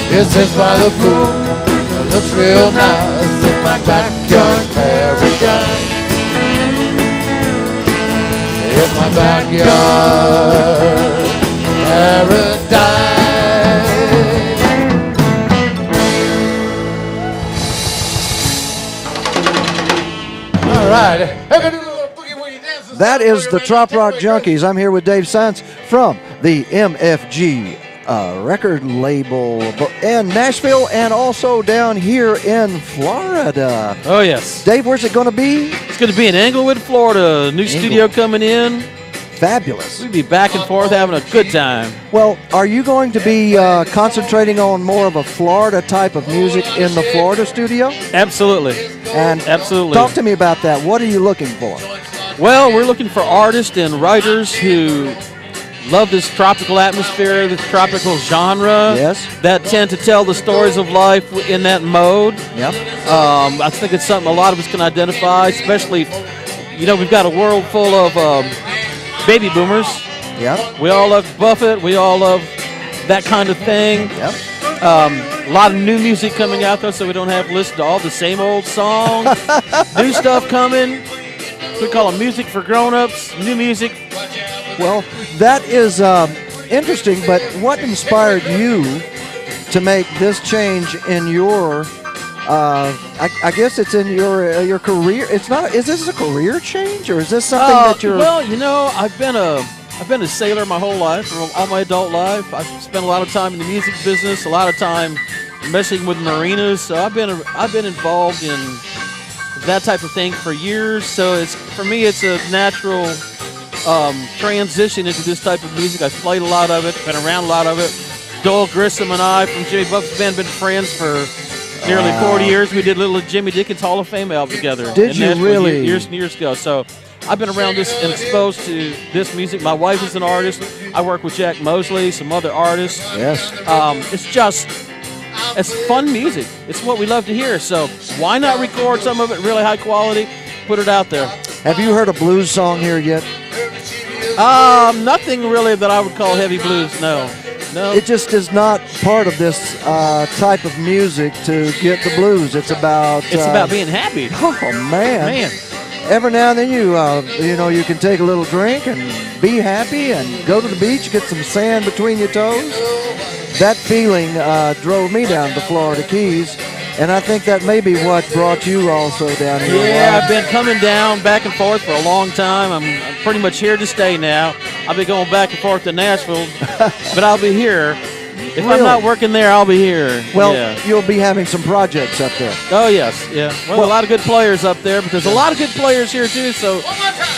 This is by the pool, it looks real nice in my backyard paradise. In my backyard paradise. All right, That is the Trop Rock Junkies. I'm here with Dave Science from the MFG record label in Nashville and also down here in Florida. Oh, yes. Dave, where's it going to be? It's going to be in Englewood, Florida. New studio coming in. Fabulous. We'll be back and forth having a good time. Well, are you going to be concentrating on more of a Florida type of music in the Florida studio? Absolutely. And absolutely. Talk to me about that. What are you looking for? Well, we're looking for artists and writers who love this tropical atmosphere, this tropical genre. Yes. That tend to tell the stories of life in that mode. Yep. I think it's something a lot of us can identify, especially, we've got a world full of baby boomers. Yep. We all love Buffett. We all love that kind of thing. Yep. A lot of new music coming out there, so we don't have to listen to all the same old songs. New stuff coming. We call them music for grown-ups, new music. Well, that is interesting, but what inspired you to make this change in your, I guess it's in your career? It's not, is this a career change, or is this something that you're... Well, I've been a sailor my whole life, all my adult life. I've spent a lot of time in the music business, a lot of time messing with marinas, so I've been involved in that type of thing for years. So for me, it's a natural transition into this type of music. I've played a lot of it, been around a lot of it. Doyle Grissom and I from Jimmy Buffett's band been friends for nearly 40 years. We did a little Jimmy Dickens Hall of Fame album together. Did in you Nashville really? Years and years ago. So I've been around this and exposed to this music. My wife is an artist. I work with Jack Mosley, some other artists. Yes. It's fun music. It's what we love to hear. So why not record some of it really high quality, put it out there? Have you heard a blues song here yet? Nothing really that I would call heavy blues. No. It just is not part of this type of music to get the blues. It's about being happy. Oh man. Every now and then you can take a little drink and be happy and go to the beach, get some sand between your toes. That feeling drove me down to the Florida Keys, and I think that may be what brought you also down here. Yeah, I've been coming down back and forth for a long time. I'm pretty much here to stay now. I'll be going back and forth to Nashville, but I'll be here. If I'm not working there, I'll be here. Well, yeah. You'll be having some projects up there. Oh, yes, yeah. Well, a lot of good players up there, but there's a lot of good players here, too, so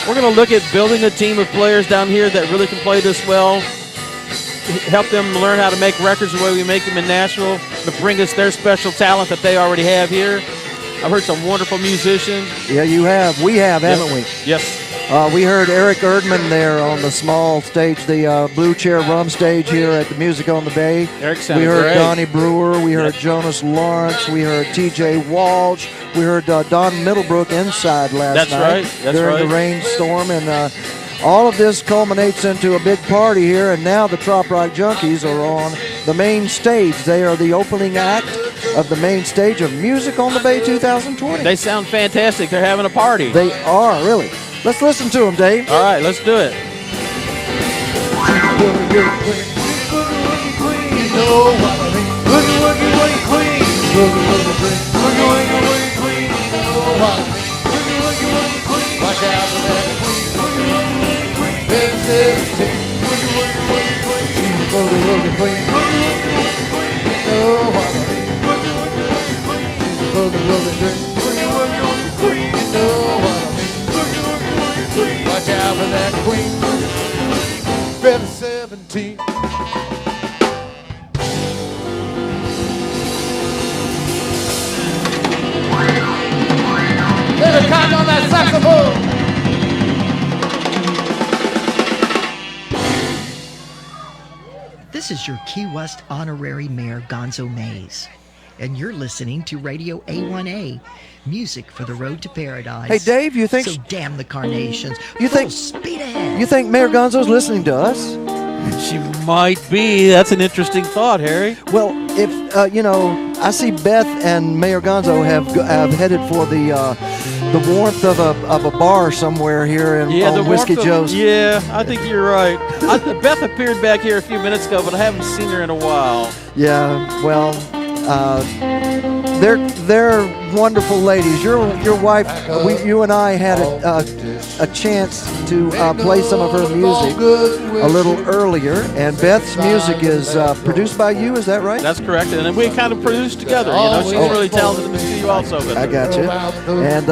we're going to look at building a team of players down here that really can play this well, help them learn how to make records the way we make them in Nashville, to bring us their special talent that they already have here. I've heard some wonderful musicians. Yeah, you have. We have, haven't we? Yes. We heard Eric Erdman there on the small stage, the Blue Chair Rum stage here at the Music on the Bay. Eric sounded We heard great. Donnie Brewer. We heard Jonas Lawrence. We heard T.J. Walsh. We heard Don Middlebrook inside last night. That's during right. the rainstorm. And all of this culminates into a big party here. And now the Trop Rock Junkies are on the main stage. They are the opening act of the main stage of Music on the Bay 2020. They sound fantastic. They're having a party. They are, really. Let's listen to them, Dave. All right, let's do it. Watch out for that queen. Better 17. Let it count on that saxophone. This is your Key West honorary mayor, Gonzo Mays. And you're listening to Radio A1A, music for the road to paradise. Hey, Dave, you think... So damn the carnations. You think... Full speed ahead. You think Mayor Gonzo's listening to us? She might be. That's an interesting thought, Harry. Well, if, I see Beth and Mayor Gonzo have headed for the warmth of a bar somewhere here on Whiskey Joe's. Yeah, I think you're right. Beth appeared back here a few minutes ago, but I haven't seen her in a while. Yeah, well... They're wonderful ladies. Your wife, you and I had a chance to play some of her music a little earlier, and Beth's music is produced by you. Is that right? That's correct, and then we kind of produced together. She's really talented in the studio also. But I got you. And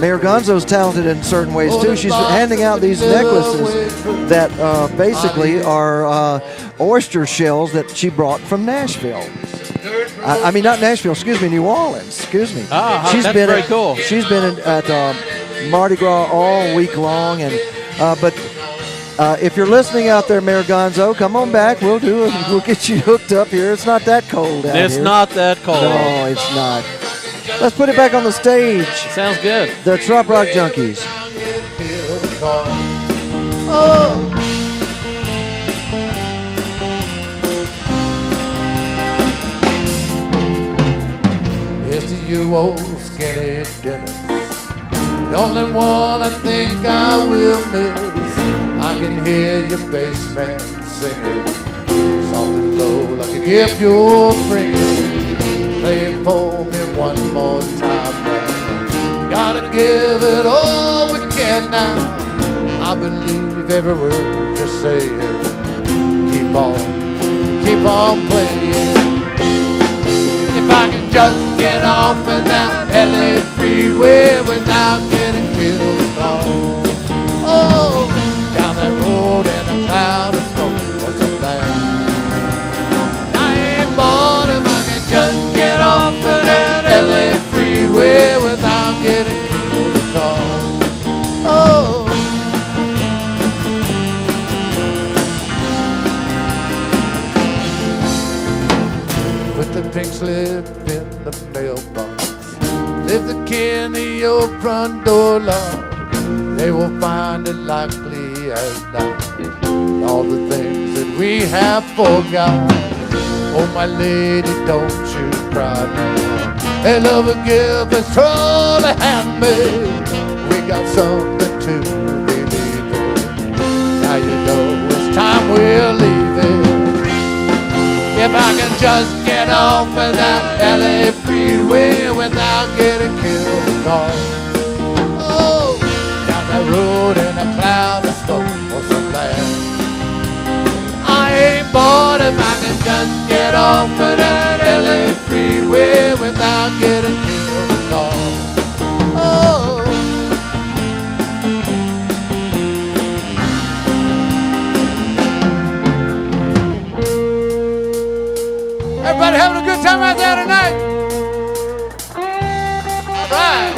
Mayor Gonzo's talented in certain ways too. She's handing out these necklaces that basically are oyster shells that she brought from Nashville. I mean, not Nashville. Excuse me, New Orleans. Excuse me. That's very cool. She's been at Mardi Gras all week long, and but if you're listening out there, Mayor Gonzo, come on back. We'll get you hooked up here. It's not that cold out here. It's not that cold. No, it's not. Let's put it back on the stage. Sounds good. The Trop Rock Junkies. You old skinny Dennis, the only one I think I will miss. I can hear your bass man singing, soft and low like a gift you're bringing. Play it for me one more time now. Gotta give it all we can now. I believe every word you're saying. Keep on playing. If I can just get off of that LA freeway without getting killed on. Oh, down that road in a cloud of smoke, what's up there? I ain't bored if I can just get off of that with the pink slip in the mailbox. If the key in your front door lock, they will find it likely as not. All the things that we have forgot. Oh, my lady, don't you cry now. Hey, love will give us trouble a handmaid. We got something to believe in. Now you know it's time we're leaving. If I can just get off of that LA freeway without getting killed or caught. Oh, down that road in a cloud of smoke or some land. I ain't bored if I can just get off of that LA freeway without getting killed or caught. Oh. Everybody having a good time out there tonight? All right.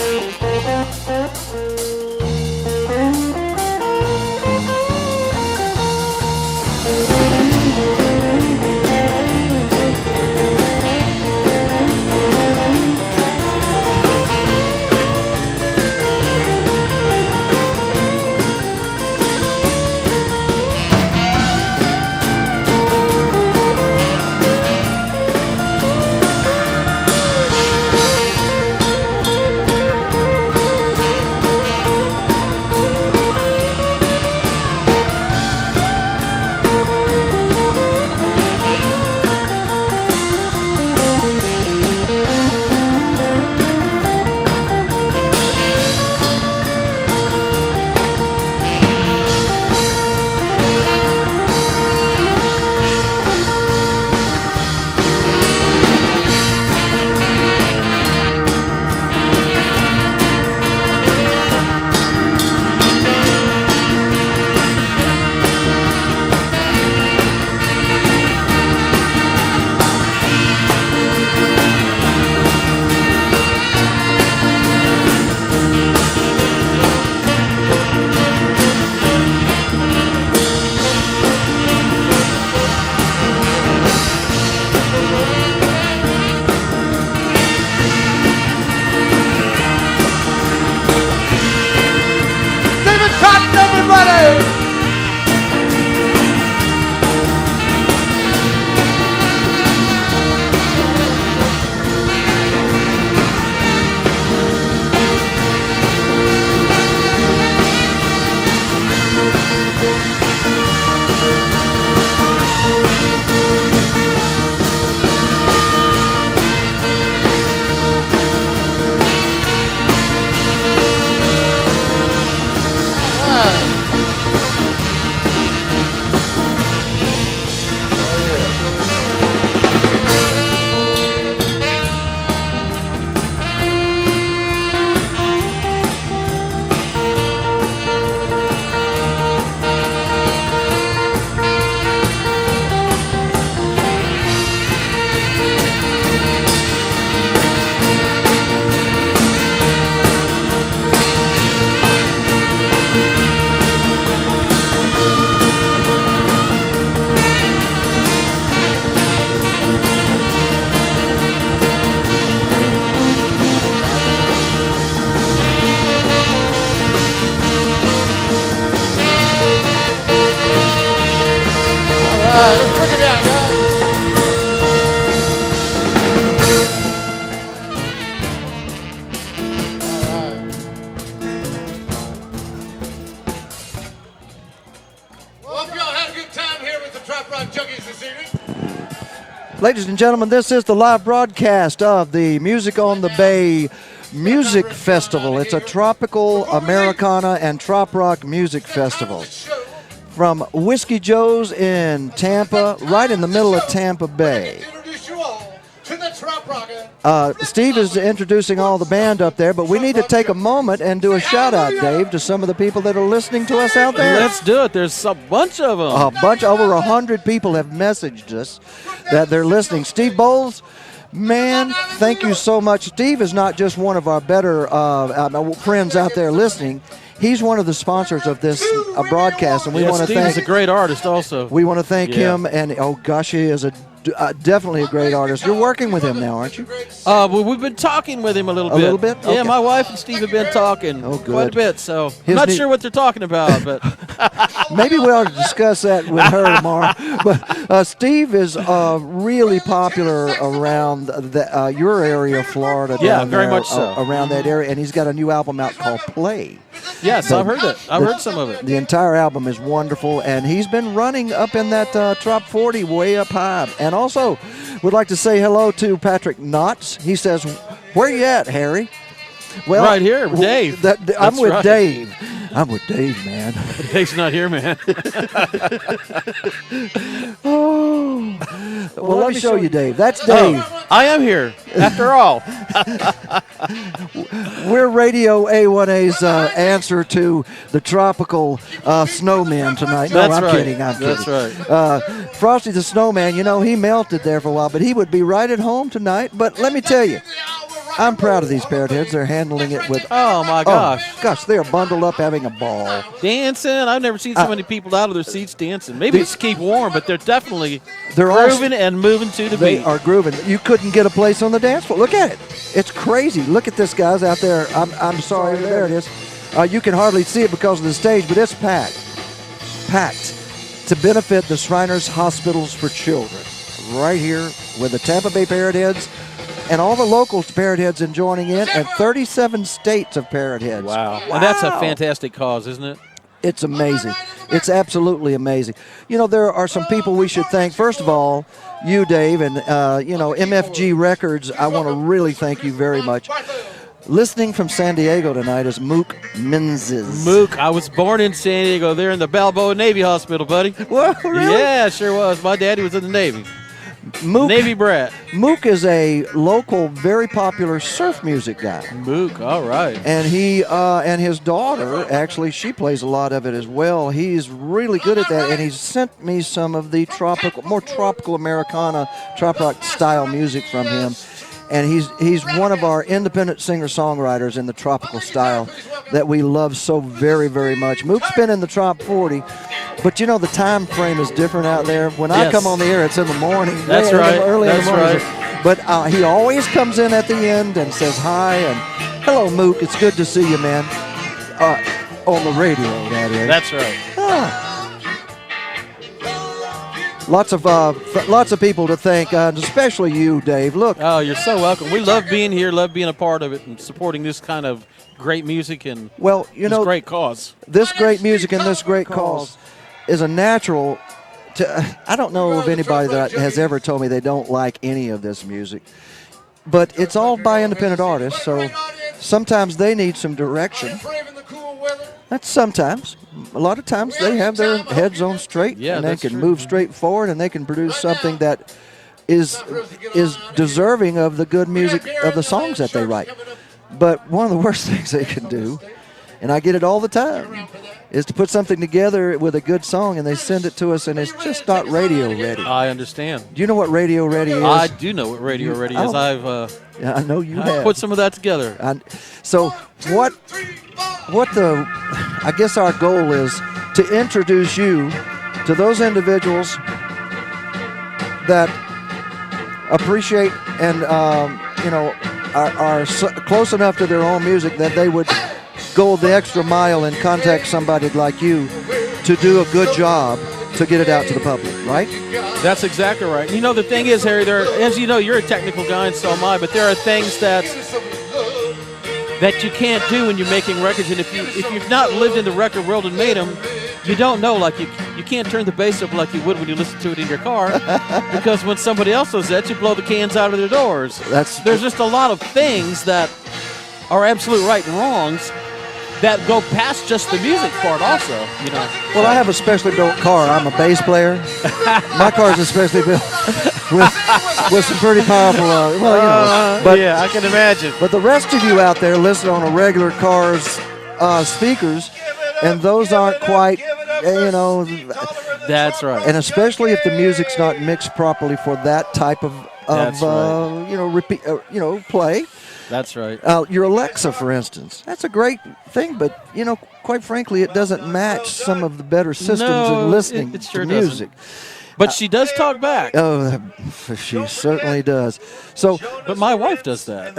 Junkies this evening. Ladies and gentlemen, this is the live broadcast of the Music on the Bay Music Festival. It's a tropical Americana and trop rock music festival. From Whiskey Joe's in Tampa, right in the middle of Tampa Bay. Steve is introducing all the band up there, but we need to take a moment and do a shout out, Dave, to some of the people that are listening to us out there. Let's do it. There's a bunch of them. Over 100 people have messaged us that they're listening. Steve Bowles, man, thank you so much. Steve is not just one of our better friends out there listening. He's one of the sponsors of this broadcast, and we want to thank. Steve's a great artist, also. We want to thank him, and oh gosh, he is a Definitely a great artist. You're working with him now, aren't you? Well, we've been talking with him a little bit. A little bit? Yeah, Okay. my wife and Steve have been talking Oh, good. quite a bit, so His I'm not new- sure what they're talking about, but Maybe we ought to discuss that with her tomorrow. But Steve is really popular around your area of Florida. Yeah, down very there, much so. around that area, and he's got a new album out called Play. yes, I've heard it. I've heard some of it. The entire album is wonderful, and he's been running up in that top 40 way up high. And also, would like to say hello to Patrick Knotts. He says, "Where you at, Harry?" Well, Right here, Dave. I'm That's with right. Dave. I'm with Dave, man. Dave's not here, man. Oh. Well, let me show you Dave. That's Dave. I am here, after all. We're Radio A1A's answer to the tropical snowman tonight. No, That's I'm right. kidding. I'm That's kidding. right. Frosty the Snowman, he melted there for a while, but he would be right at home tonight. But let me tell you, I'm proud of these Parrot heads. They're handling it with. Oh, my gosh. Gosh, they are bundled up having a ball. Dancing. I've never seen so many people out of their seats dancing. Maybe it's to keep warm, but they're definitely They're all- grooving and moving to the They beat. are grooving. You couldn't get a place on the dance floor. Look at it. It's crazy. Look at this, guys, out there. I'm sorry. There it is. You can hardly see it because of the stage, but it's packed. Packed to benefit the Shriners Hospitals for Children. Right here with the Tampa Bay Parrot Heads and all the local Parrot Heads in joining in, and 37 states of Parrot Heads. Wow. And that's a fantastic cause, isn't it? It's amazing. It's absolutely amazing. There are some people we should thank. First of all, you, Dave, and, MFG Records, I want to really thank you very much. Listening from San Diego tonight is Mook Menzies. Mook, I was born in San Diego. There in the Balboa Navy Hospital, buddy. What, really? Yeah, sure was. My daddy was in the Navy. Mook, Navy brat. Mook is a local, very popular surf music guy. Mook, all right. And he and his daughter, actually, she plays a lot of it as well. He's really good at that, and he's sent me some of the more tropical Americana, trop rock style music from him. And he's one of our independent singer-songwriters in the tropical style that we love so very, very much. Mook's been in the top 40, but the time frame is different out there. When I Yes. come on the air, it's in the morning. That's way right. Early That's in the morning. right. But he always comes in at the end and says hi and hello, Mook. It's good to see you, man. On the radio, that is. That's right. Lots of people to thank, and especially you, Dave. Look, Oh, you're so welcome. We love being here, love being a part of it, and supporting this kind of great music and well, this great cause. this great music and this great cause is a natural. I don't know of anybody that has ever told me they don't like any of this music, but it's all by independent artists, so sometimes they need some direction. That's sometimes. A lot of times they have their heads on straight, Yeah, and they that's can true. move straight forward, and they can produce something that is deserving of the good music of the songs that they write. But one of the worst things they can do, and I get it all the time, is to put something together with a good song, and they send it to us, and it's just not radio ready. I understand. Do you know what radio ready is? I do know what Radio Ready is. Oh. Yeah, I know you I've have. put some of that together. So I guess our goal is to introduce you to those individuals that appreciate and are close enough to their own music that they would go the extra mile and contact somebody like you to do a good job to get it out to the public, right? That's exactly right. The thing is, Harry, as you know, you're a technical guy and so am I, but there are things that you can't do when you're making records. And if you've not lived in the record world and made them, you don't know. Like you can't turn the bass up like you would when you listen to it in your car, because when somebody else does that, you blow the cans out of their doors. There's just a lot of things that are absolute right and wrongs that go past just the music part also, Well, I have a specially built car. I'm a bass player. My car is especially built with some pretty powerful, but yeah, I can imagine. But the rest of you out there listen on a regular car's speakers, and those aren't quite, That's right. and especially if the music's not mixed properly for that type of That's play. That's right. Your Alexa, for instance, that's a great thing, but quite frankly, it doesn't match some of the better systems No, in listening it sure to music. But she does talk back. Oh, she certainly does. So, But my wife does that.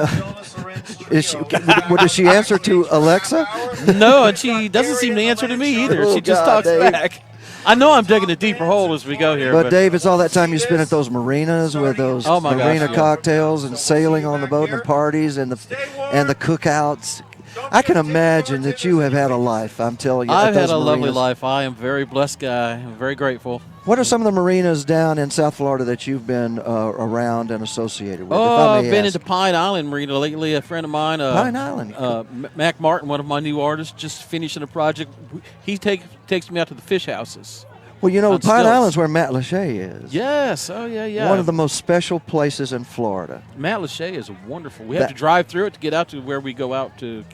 does she answer to Alexa? No, and she doesn't seem to answer to me either. Oh, She just God, talks Dave. back. I know I'm digging a deeper hole as we go here. But Dave, it's all that time you spend at those marinas with those Oh, my gosh, marina yeah. cocktails and sailing on the boat and the parties and the cookouts. I can imagine that you have had a life. I'm telling you. at I've had those a lovely marinas. life. I am a very blessed guy. I'm very grateful. What are some of the marinas down in South Florida that you've been around and associated with? if Oh, I I've may been ask? into Pine Island Marina lately. A friend of mine, Pine Island. Mac Martin, one of my new artists, just finishing a project. He takes me out to the fish houses. Well, you know, on Pine stilts. Island's where Matt Lachey is. Yes. Oh, yeah. One of the most special places in Florida. Matt Lachey is wonderful. We have to drive through it to get out to where we go out to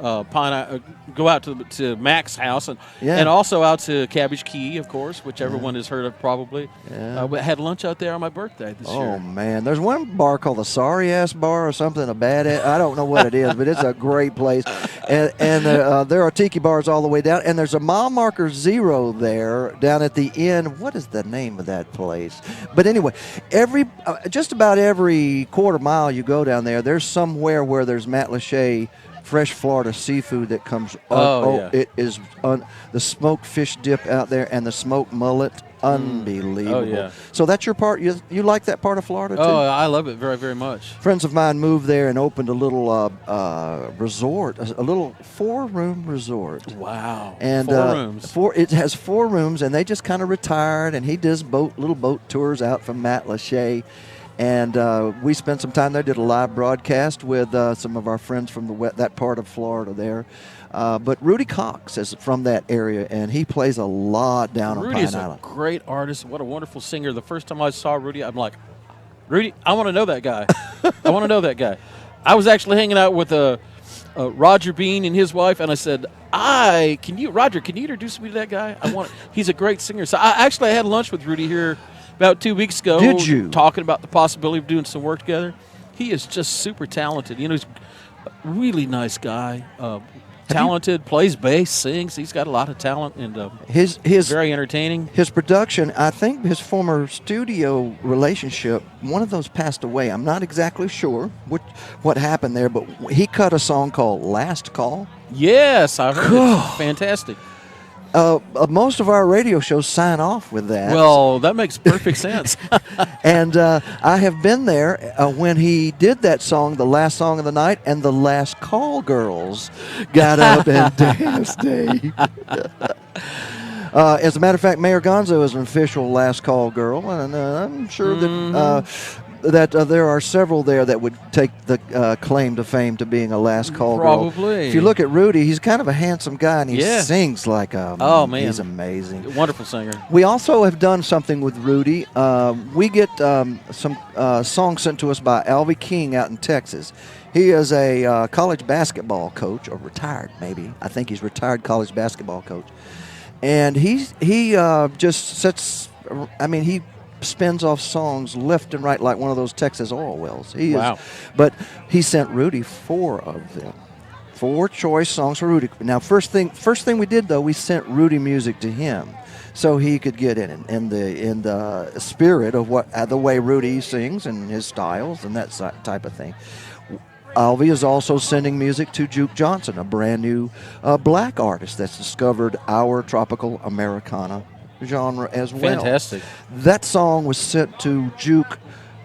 go out to Mac's house and also out to Cabbage Key, of course, which everyone has heard of probably. Yeah. We had lunch out there on my birthday this year. Oh, man. There's one bar called the Sorry Ass Bar or something, I don't know what it is, but it's a great place. And there are tiki bars all the way down. And there's a mile marker 0 there down at the end. What is the name of that place? But anyway, just about every quarter mile you go down there, there's somewhere where there's Matt Lachey fresh Florida seafood that comes. Yeah. It is the smoked fish dip out there and the smoked mullet. Unbelievable. Oh, yeah. So that's your part. You like that part of Florida too? Oh, I love it very, very much. Friends of mine moved there and opened a little resort, a little 4-room resort. Wow. And 4 rooms. It has 4 rooms, and they just kind of retired. And he does little boat tours out from Matt Lachey. And we spent some time there, did a live broadcast with some of our friends from that part of Florida there. But Rudy Cox is from that area, and he plays a lot down on Pine Rudy is Island. a great artist. What a wonderful singer. The first time I saw Rudy, I'm like, Rudy, I want to know that guy. I want to know that guy. I was actually hanging out with Roger Bean and his wife, and I said, Roger, can you introduce me to that guy? He's a great singer. So I had lunch with Rudy here about 2 weeks ago. Did you? Talking about the possibility of doing some work together. He is just super talented. You know, he's a really nice guy. Talented, plays bass, sings. He's got a lot of talent and His very entertaining. His production, I think his former studio relationship, one of those passed away. I'm not exactly sure what happened there, but he cut a song called Last Call. Yes, I've heard it. It's fantastic. Most of our radio shows sign off with that. Well, that makes perfect sense. And I have been there when he did that song, the last song of the night, and the Last Call girls got up and danced, Dave. As a matter of fact, Mayor Gonzo is an official Last Call girl, and I'm sure that there are several there that would take the claim to fame to being a Last Call girl. Probably. If you look at Rudy, he's kind of a handsome guy, and he sings like a man. he's amazing. Wonderful singer. We also have done something with Rudy. We get some songs sent to us by Alvy King out in Texas. He is a college basketball coach, or retired maybe. I think he's retired college basketball coach. And he just sets, he spins off songs left and right like one of those Texas oil wells. But he sent Rudy 4 of them. 4 choice songs for Rudy. Now, first thing we did, though, we sent Rudy music to him so he could get in the spirit of the way Rudy sings and his styles and that type of thing. Alvy is also sending music to Juke Johnson, a brand new black artist that's discovered our tropical Americana genre as well. Fantastic. That song was sent to Juke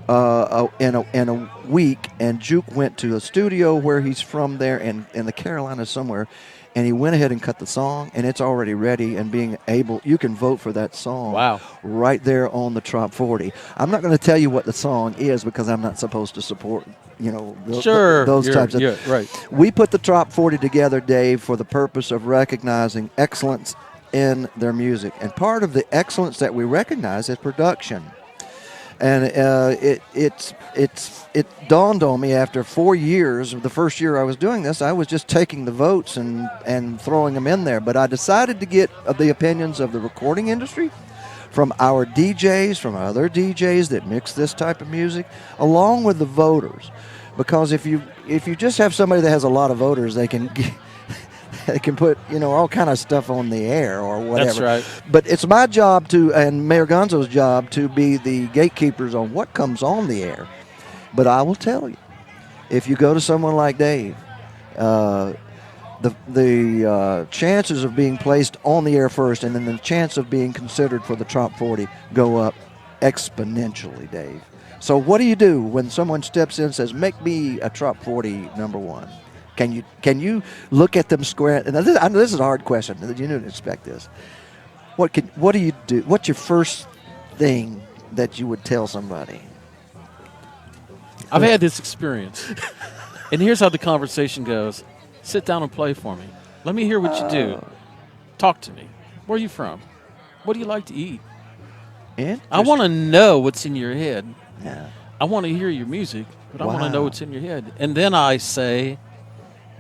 in a week, and Juke went to a studio where he's from there in the Carolinas somewhere, and he went ahead and cut the song, and it's already ready and you can vote for that song right there on the Trop 40. I'm not going to tell you what the song is because I'm not supposed to support those types of things. Right. We put the Trop 40 together, Dave, for the purpose of recognizing excellence in their music. And part of the excellence that we recognize is production. And it dawned on me after 4 years, the first year I was doing this, I was just taking the votes and throwing them in there. But I decided to get the opinions of the recording industry, from our DJs, from other DJs that mix this type of music, along with the voters. Because if you just have somebody that has a lot of voters, they can they can put, all kind of stuff on the air or whatever. That's right. But it's my job and Mayor Gonzo's job to be the gatekeepers on what comes on the air. But I will tell you, if you go to someone like Dave, the chances of being placed on the air first and then the chance of being considered for the Top 40 go up exponentially, Dave. So what do you do when someone steps in and says, make me a Top 40 number one? Can you look at them square? And I know this is a hard question. You didn't expect this. What do you do? What's your first thing that you would tell somebody? I've had this experience. And here's how the conversation goes. Sit down and play for me. Let me hear what you do. Talk to me. Where are you from? What do you like to eat? I want to know what's in your head. Yeah. I want to hear your music, but I want to know what's in your head. And then I say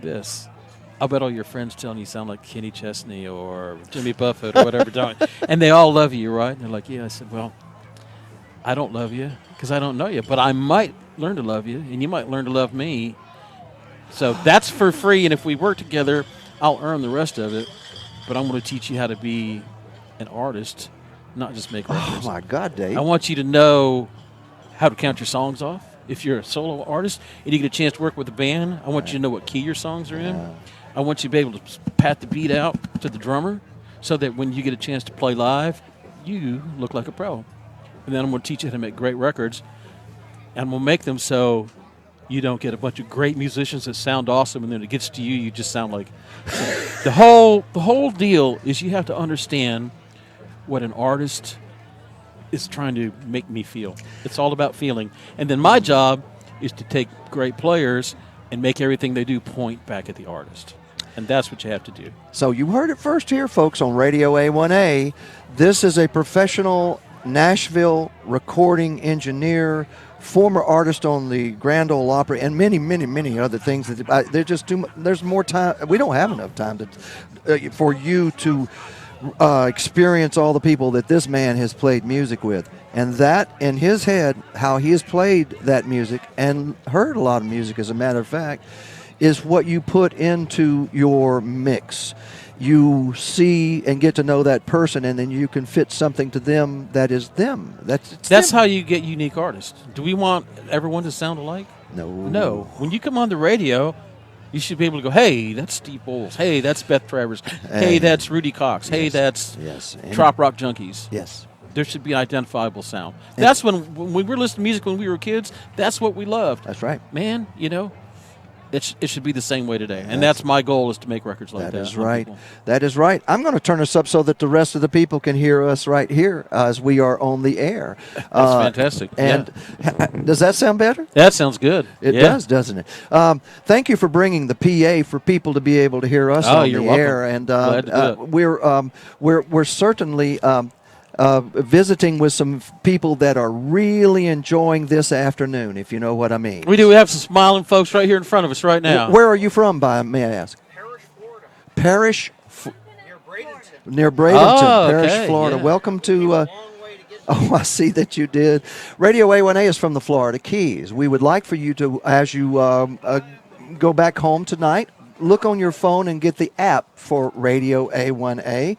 this. I bet all your friends telling you sound like Kenny Chesney or Jimmy Buffett or whatever. Don't. And they all love you, right? And they're like, yeah. I said, well, I don't love you because I don't know you, but I might learn to love you, and you might learn to love me. So that's for free, and if we work together, I'll earn the rest of it. But I'm going to teach you how to be an artist, not just make records. Oh, my God, Dave. I want you to know how to count your songs off. If you're a solo artist and you get a chance to work with a band, I want you to know what key your songs are in. I want you to be able to pat the beat out to the drummer so that when you get a chance to play live, you look like a pro. And then I'm going to teach you how to make great records, and we'll make them so you don't get a bunch of great musicians that sound awesome, and then it gets to you, you just sound like the whole deal is you have to understand what an artist is trying to make me feel. It's all about feeling. And then my job is to take great players and make everything they do point back at the artist. And that's what you have to do. So you heard it first here, folks, on Radio A1A. This is a professional Nashville recording engineer, former artist on the Grand Ole Opry, and many, many, many other things. There's just there's more time. We don't have enough time for you to experience all the people that this man has played music with. And that, in his head, how he has played that music and heard a lot of music, as a matter of fact, is what you put into your mix. You see and get to know that person, and then you can fit something to them that is them. That's them. How you get unique artists. Do we want everyone to sound alike? No. When you come on the radio, you should be able to go, hey, that's Steve Bowles. Hey, that's Beth Travers. Hey, that's Rudy Cox. Hey, that's Trop Rock Junkies. Yes. There should be an identifiable sound. That's when we were listening to music when we were kids, that's what we loved. That's right. Man, it should be the same way today. And that's my goal, is to make records like that. That is right. That is right. I'm going to turn this up so that the rest of the people can hear us right here as we are on the air. That's fantastic. And does that sound better? That sounds good. It does, doesn't it? Thank you for bringing the PA for people to be able to hear us on the air. And Glad to do it. we're certainly visiting with some people that are really enjoying this afternoon, if you know what I mean. We do. We have some smiling folks right here in front of us right now. Where are you from, may I ask? Parrish, Florida. Near Bradenton, Oh, Parrish, okay, Florida. yeah. Welcome to... I see that you did. Radio A1A is from the Florida Keys. We would like for you to, as you go back home tonight, look on your phone and get the app for Radio A1A.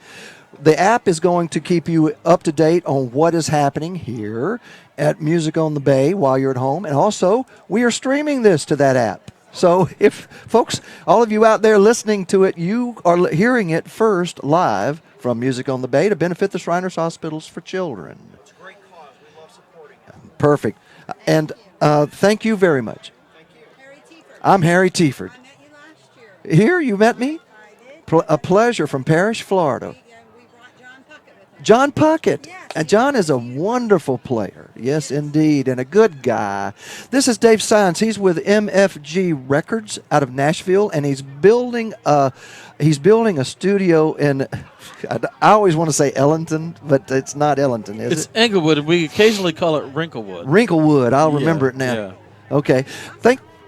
The app is going to keep you up to date on what is happening here at Music on the Bay while you're at home. And also, we are streaming this to that app. So if, folks, all of you out there listening to it, you are hearing it first live from Music on the Bay to benefit the Shriners Hospitals for Children. It's a great cause. We love supporting it. Perfect. And thank you very much. Thank you. Harry Tiefert. I'm Harry Tiefert. I met you last year. Here, you met me? I did. A pleasure, from Parrish, Florida. We brought John Puckett with us. John Puckett. Yes. And John is a wonderful player. Yes, indeed, and a good guy. This is Dave Sines. He's with MFG Records out of Nashville, and he's building a studio in, I always want to say Ellington, but it's not Ellington, is It's it? Englewood, and we occasionally call it Wrinklewood. Wrinklewood. I'll remember it now. Yeah. Okay.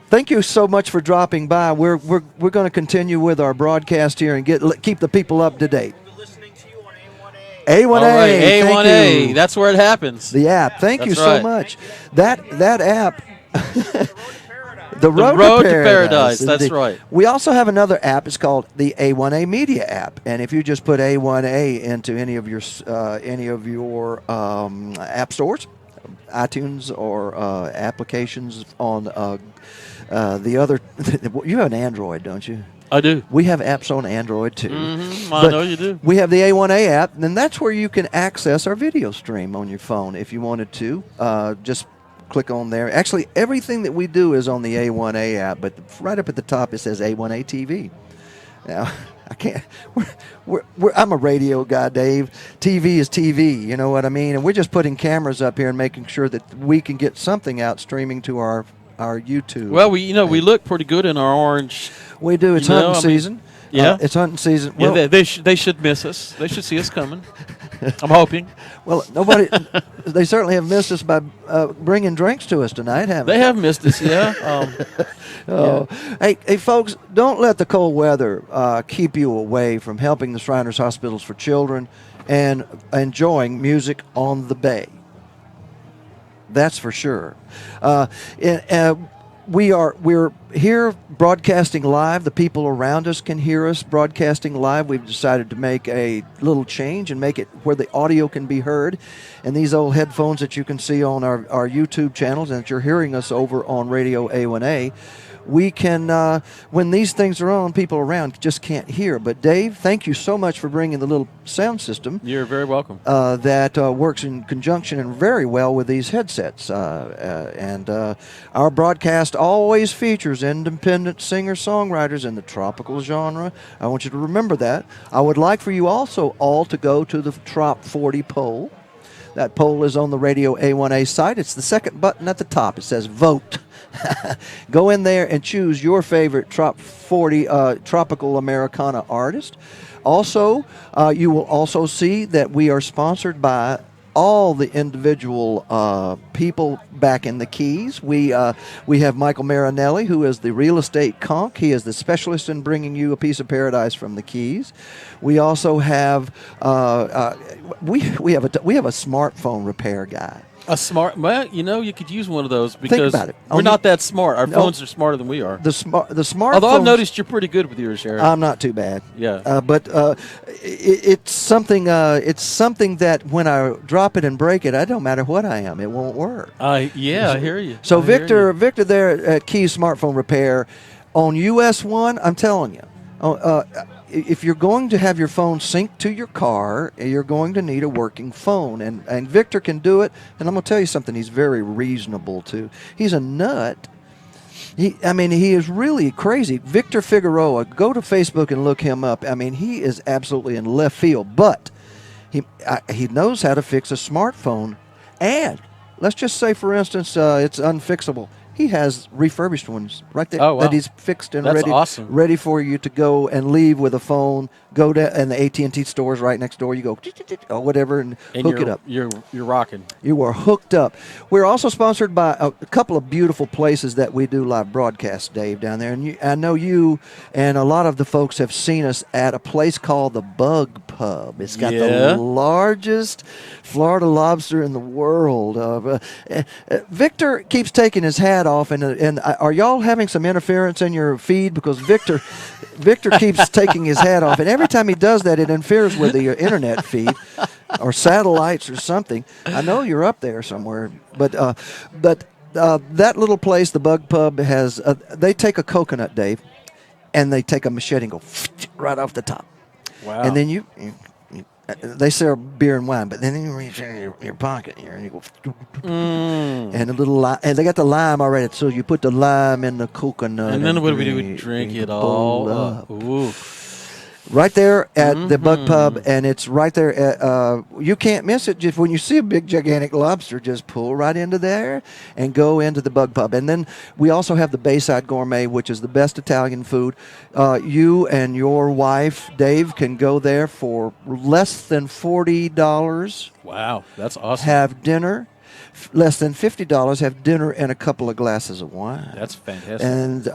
Thank you so much for dropping by. We're going to continue with our broadcast here and keep the people up to date. We're listening to you on A1A. A1A. All right, Thank A1A. you. That's where it happens. The app. Thank you That's so right. much. That app. The Road to Paradise. That's Indeed. right. We also have another app. It's called the A1A Media app, and if you just put A1A into any of your app stores, iTunes or applications on the other, you have an Android, don't you? I do. We have apps on Android too. I know you do. We have the A1A app, and that's where you can access our video stream on your phone if you wanted to. Just click on there. Actually, everything that we do is on the A1A app, but right up at the top it says A1A TV. Now, I can't. I'm a radio guy, Dave. TV is TV. You know what I mean? And we're just putting cameras up here and making sure that we can get something out streaming to our YouTube. Well, we look pretty good in our orange. We do. It's hunting season. Yeah, it's hunting season. Well, yeah, they should miss us. They should see us coming. I'm hoping. Well, nobody. They certainly have missed us by bringing drinks to us tonight, haven't they? They have missed us. Yeah. Oh, yeah. Hey, folks! Don't let the cold weather keep you away from helping the Shriners Hospitals for Children and enjoying music on the Bay. That's for sure. We're here broadcasting live. The people around us can hear us broadcasting live. We've decided to make a little change and make it where the audio can be heard. And these old headphones that you can see on our YouTube channels and that you're hearing us over on Radio A1A, we can, when these things are on, people around just can't hear. But Dave, thank you so much for bringing the little sound system. You're very welcome. That works in conjunction and very well with these headsets. And our broadcast always features independent singer-songwriters in the tropical genre. I want you to remember that. I would like for you also all to go to the Trop 40 poll. That poll is on the Radio A1A site. It's the second button at the top. It says Vote. Go in there and choose your favorite Trop 40 tropical Americana artist. Also, you will also see that we are sponsored by all the individual people back in the Keys. We have Michael Marinelli, who is the real estate conch. He is the specialist in bringing you a piece of paradise from the Keys. We also have we have a smartphone repair guy. Well, you could use one of those because Think about it. we're not that smart. Our phones are smarter than we are. The smartphone. Although I've noticed you're pretty good with yours, Sharon. I'm not too bad. Yeah. But it's something. It's something that when I drop it and break it, I don't matter what I am, it won't work. I hear you. So Victor there at Keys Smartphone Repair on US 1, I'm telling you. If you're going to have your phone synced to your car, you're going to need a working phone. And Victor can do it. And I'm going to tell you something. He's very reasonable, too. He's a nut. He is really crazy. Victor Figueroa, go to Facebook and look him up. I mean, he is absolutely in left field. But he knows how to fix a smartphone. And let's just say, for instance, it's unfixable. He has refurbished ones right there that he's fixed and ready for you to go and leave with a phone. Go to and the AT&T stores right next door. You go or whatever and hook it up. You're rocking. You are hooked up. We're also sponsored by a couple of beautiful places that we do live broadcasts, Dave, down there. And I know you and a lot of the folks have seen us at a place called the Bug Pub. It's got the largest Florida lobster in the world. Victor keeps taking his hat off, and are y'all having some interference in your feed? Because Victor keeps taking his hat off, and every time he does that, it interferes with the internet feed or satellites or something. I know you're up there somewhere, but that little place, the Bug Pub, has they take a coconut, Dave, and they take a machete and go right off the top. Wow! And then they sell beer and wine, but then you reach in your pocket here and you go, and a little lime, and they got the lime already. So you put the lime in the coconut, and then what do we do? We drink it all up. Ooh. Right there at the Bug Pub, and it's right there at, you can't miss it. Just when you see a big, gigantic lobster, just pull right into there and go into the Bug Pub. And then we also have the Bayside Gourmet, which is the best Italian food. You and your wife, Dave, can go there for less than $40. Wow, that's awesome. Have dinner. Less than $50, have dinner and a couple of glasses of wine. That's fantastic. And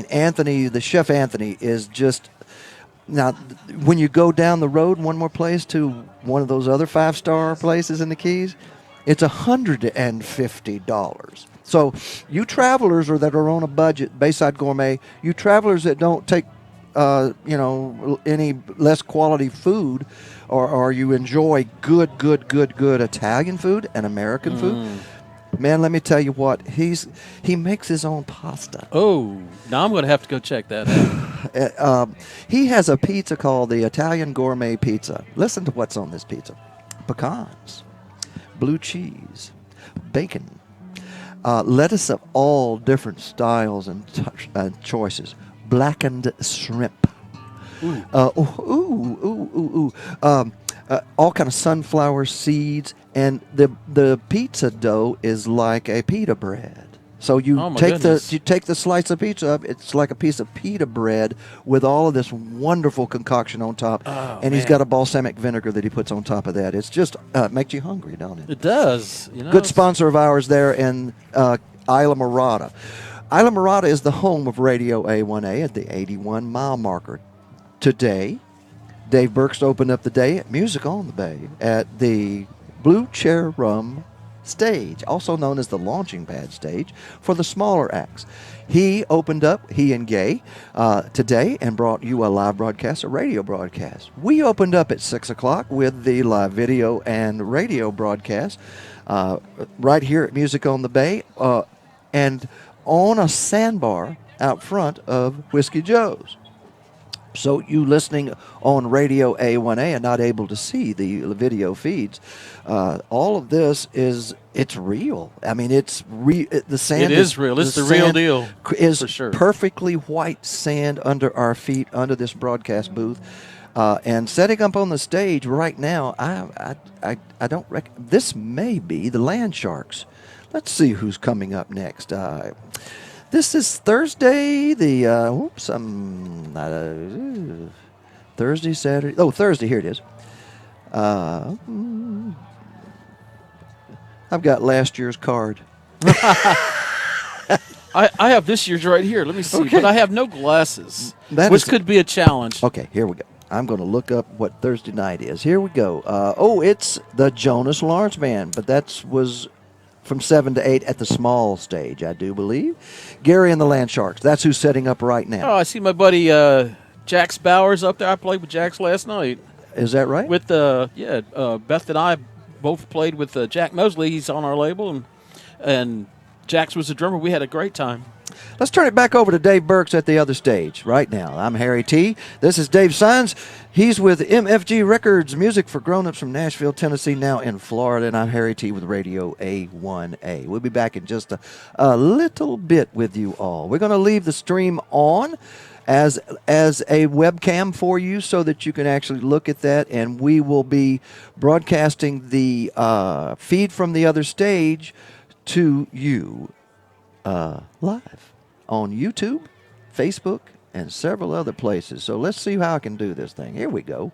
Anthony, the chef Anthony, is just now. When you go down the road, one more place to one of those other 5-star places in the Keys, it's $150. So you travelers or that are on a budget, Bayside Gourmet, you travelers that don't take any less quality food, or you enjoy good Italian food and American food. Man, let me tell you what, he makes his own pasta. Oh, now I'm going to have to go check that out. He has a pizza called the Italian Gourmet Pizza. Listen to what's on this pizza. Pecans, blue cheese, bacon, lettuce of all different styles and choices, blackened shrimp, all kind of sunflower seeds, and the pizza dough is like a pita bread. So you take the slice of pizza up, it's like a piece of pita bread with all of this wonderful concoction on top, and he's got a balsamic vinegar that he puts on top of that. It's just makes you hungry, don't it? It does. Good sponsor of ours there in Isla Mirada. Isla Mirada is the home of Radio A1A at the 81-mile marker. Today, Dave Burks opened up the day at Music on the Bay at the Blue Chair Rum stage, also known as the launching pad stage for the smaller acts. He opened up, he and Gay, today and brought you a live broadcast, a radio broadcast. We opened up at 6 o'clock with the live video and radio broadcast right here at Music on the Bay and on a sandbar out front of Whiskey Joe's. So you listening on Radio A1A and not able to see the video feeds, all of this it's real. I mean, it's the sand. It is real. It's the real deal. Is for sure. Perfectly white sand under our feet, under this broadcast booth, and setting up on the stage right now. I don't reckon this may be the Land Sharks. Let's see who's coming up next. This is Thursday, Thursday, Saturday. Oh, Thursday, here it is. I've got last year's card. I have this year's right here. Let me see. Okay. But I have no glasses, which could be a challenge. Okay, here we go. I'm going to look up what Thursday night is. Here we go. It's the Jonas Lawrence Band, but that was from 7 to 8 at the small stage, I do believe. Gary and the Land Sharks. That's who's setting up right now. Oh, I see my buddy Jax Bowers up there. I played with Jax last night. Is that right? With Beth and I both played with Jack Mosley. He's on our label, and Jax was the drummer. We had a great time. Let's turn it back over to Dave Burks at the other stage right now. I'm Harry T. This is Dave Sines. He's with MFG Records, music for grown-ups from Nashville, Tennessee, now in Florida. And I'm Harry T. with Radio A1A. We'll be back in just a little bit with you all. We're going to leave the stream on as a webcam for you so that you can actually look at that. And we will be broadcasting the feed from the other stage to you live on YouTube, Facebook, and several other places. So let's see how I can do this thing. Here we go.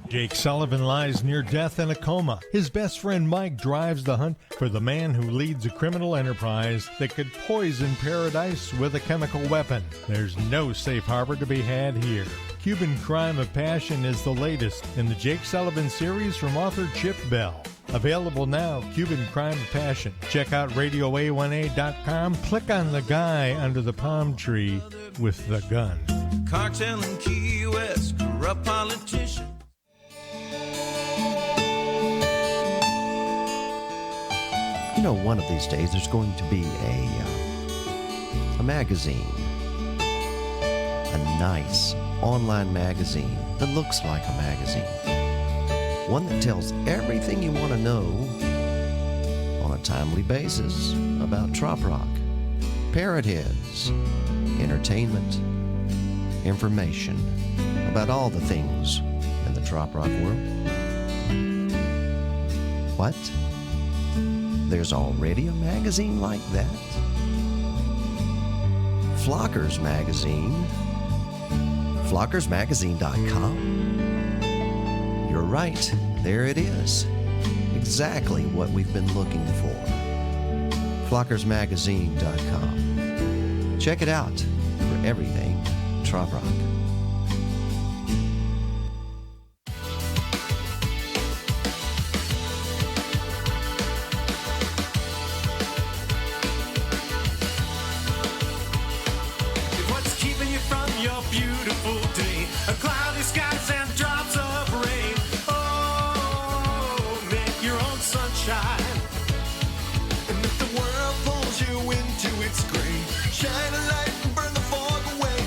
Jake Sullivan lies near death in a coma. His best friend Mike drives the hunt for the man who leads a criminal enterprise that could poison paradise with a chemical weapon. There's no safe harbor to be had here. Cuban Crime of Passion is the latest in the Jake Sullivan series from author Chip Bell. Available now, Cuban Crime of Passion. Check out RadioA1A.com. Click on the guy under the palm tree with the gun. Cartel in Key West, corrupt politician. You know, one of these days there's going to be a magazine, a nice online magazine that looks like a magazine, one that tells everything you want to know on a timely basis about trop rock, Parrot heads, entertainment, information about all the things in the trop rock world. What? There's already a magazine like that? Flockers Magazine. Flockersmagazine.com. You're right, there it is. Exactly what we've been looking for. Flockersmagazine.com. Check it out for everything trop rock. What's keeping you from your beautiful day? A cloudy skies and drops of rain. Oh, make your own sunshine. And if the world pulls you into its gray, shine a light and burn the fog away.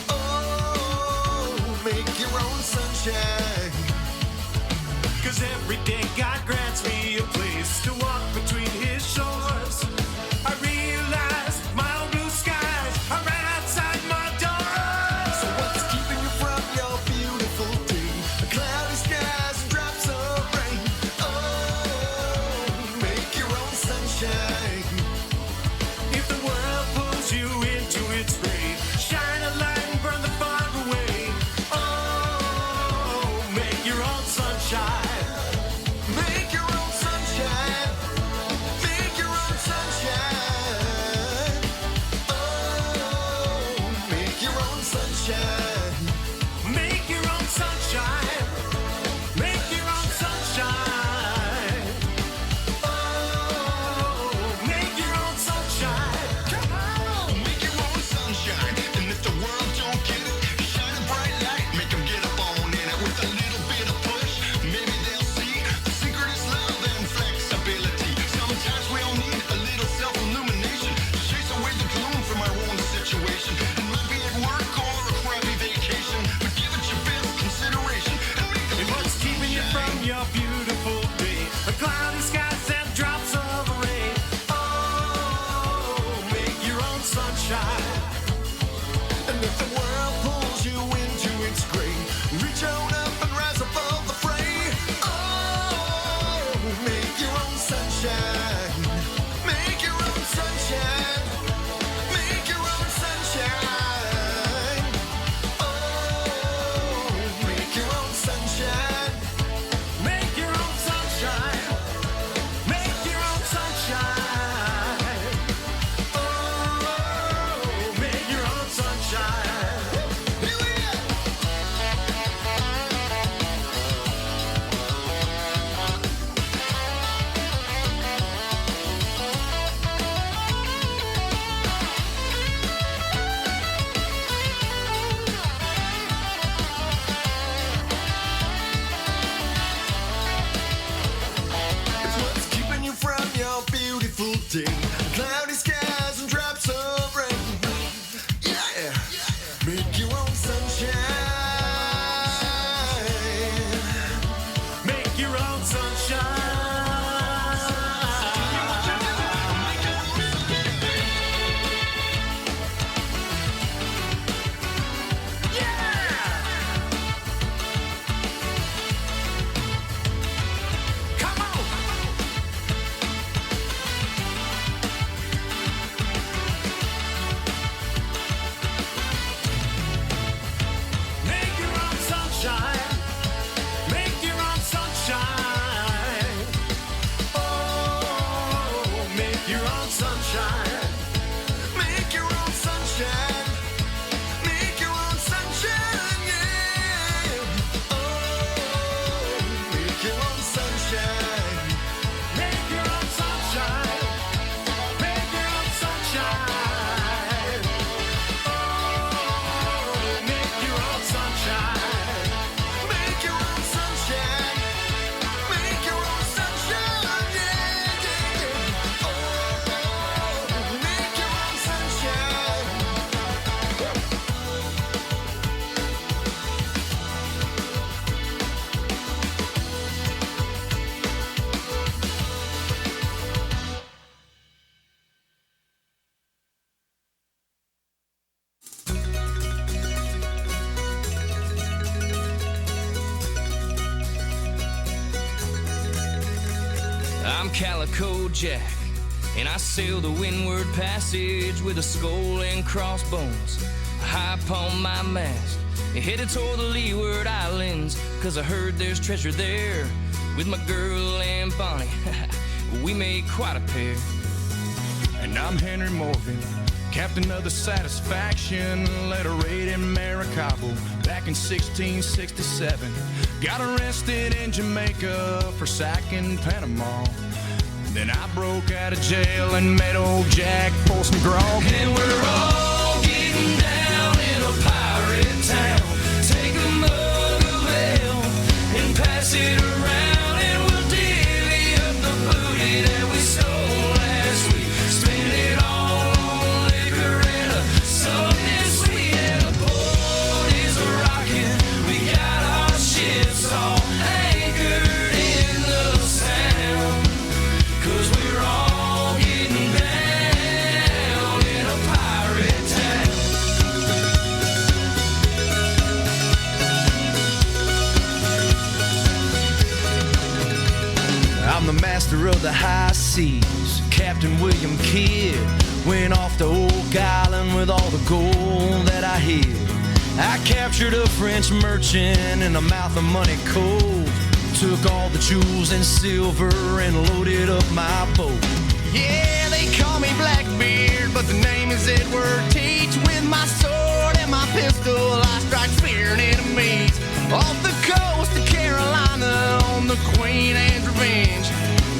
Oh, make your own sunshine. 'Cause every day God grants me a place to walk between his shores. I realize my own blue skies are right outside my door. So what's keeping you from your beautiful day? Cloudy skies and drops of rain. Oh, make your own sunshine. If the world pulls you into its ray, shine a light and burn the fog away. Oh, make your own sunshine. Make your own sunshine. Make your own sunshine. Oh, make your own sunshine. Make your own sunshine. Make your own sunshine. Oh, make your own sunshine. Come on. Make your own sunshine. And if the world don't get it, shine a bright light. Make them get up on in it with a little bit of push. Maybe they'll see the secret is love and flexibility. Sometimes we all need a little self-illumination to chase away the gloom from our own situation. It might be at work or a crappy vacation, but give it your best consideration and make it. What's keeping you from your beautiful day? A cloudy skies and drops of rain. Oh, make your own sunshine. And if the world pulls you into its gray, reach on up and rise above the fray. Oh, make your own sunshine. Make your own sunshine. Make your own sunshine. Oh, make your own sunshine. Make your own sunshine. Make your own sunshine. Oh, I'm Calico Jack, and I sail the windward passage with a skull and crossbones high upon my mast, headed toward the leeward islands, 'cause I heard there's treasure there. With my girl and Bonnie, we made quite a pair. And I'm Henry Morgan, captain of the Satisfaction, led a raid in Maracaibo back in 1667. Got arrested in Jamaica for sacking Panama. Then I broke out of jail and met old Jack for some grog. And we're all getting down in a pirate town. Take a mug of ale and pass it around, and we'll divvy up the booty that we stole last week. Spend it all on liquor and something sweet, and the boat is rocking. We got our ships all anchored in the sound, 'cause we're all getting down in a pirate town. I'm the master of the high seas, Captain William Kidd. Went off to Oak Island with all the gold that I hid. I captured a French merchant in the mouth of Money Cove. Took all the jewels and silver and loaded up my boat. Yeah, they call me Blackbeard, but the name is Edward Teach. With my sword and my pistol, I strike fear and enemies. Off the coast of Carolina on the Queen Anne's Revenge.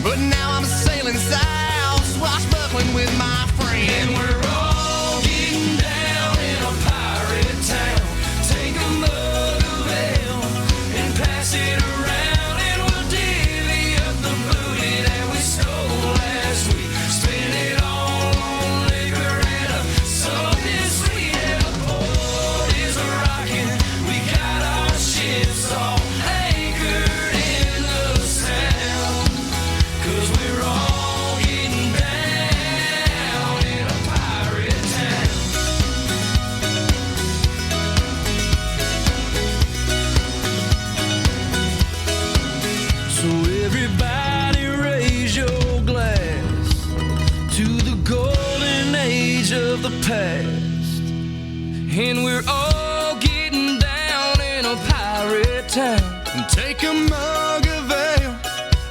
But now I'm sailing south, swashbuckling with my friends. And we're all getting down in a pirate town. Take a mug of ale and pass it around, and we'll divvy up the booty that we stole last week. Spend it all on liquor and something sweet, and the boat is rocking. We got our ships all anchored in the sound, 'cause we're all getting down in a pirate town. So everybody raise your glass to the golden age of the past. And we're all getting down in a pirate town. And take a mug of ale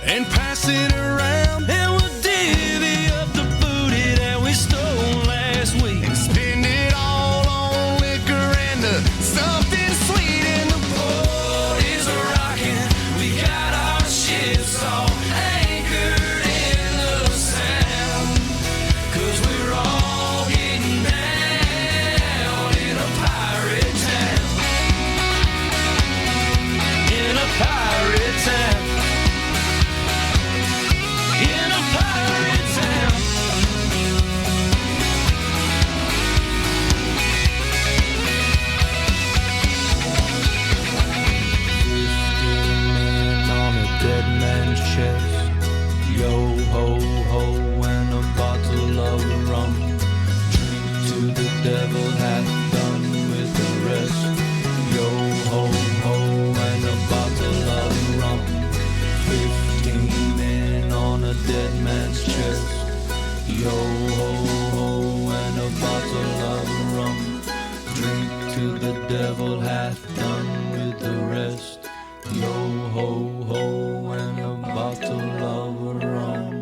and pass it around, and we'll divvy up the booty that we stole last week. And spend it all on liquor and something sweet, and the Boat is rocking. We got our ships all anchored in the sound, 'cause we're all getting down in a pirate town. in a pirate town. In a pirate town. On a dead man's chest, yo ho ho, and a bottle of rum. Drink to the devil, hath done with the rest. Yo ho ho, and a bottle of rum. 15 men on a dead man's chest. Yo ho ho, and a bottle of rum. Drink to the devil, hath done with the rest. Yo ho ho, and a bottle of rum.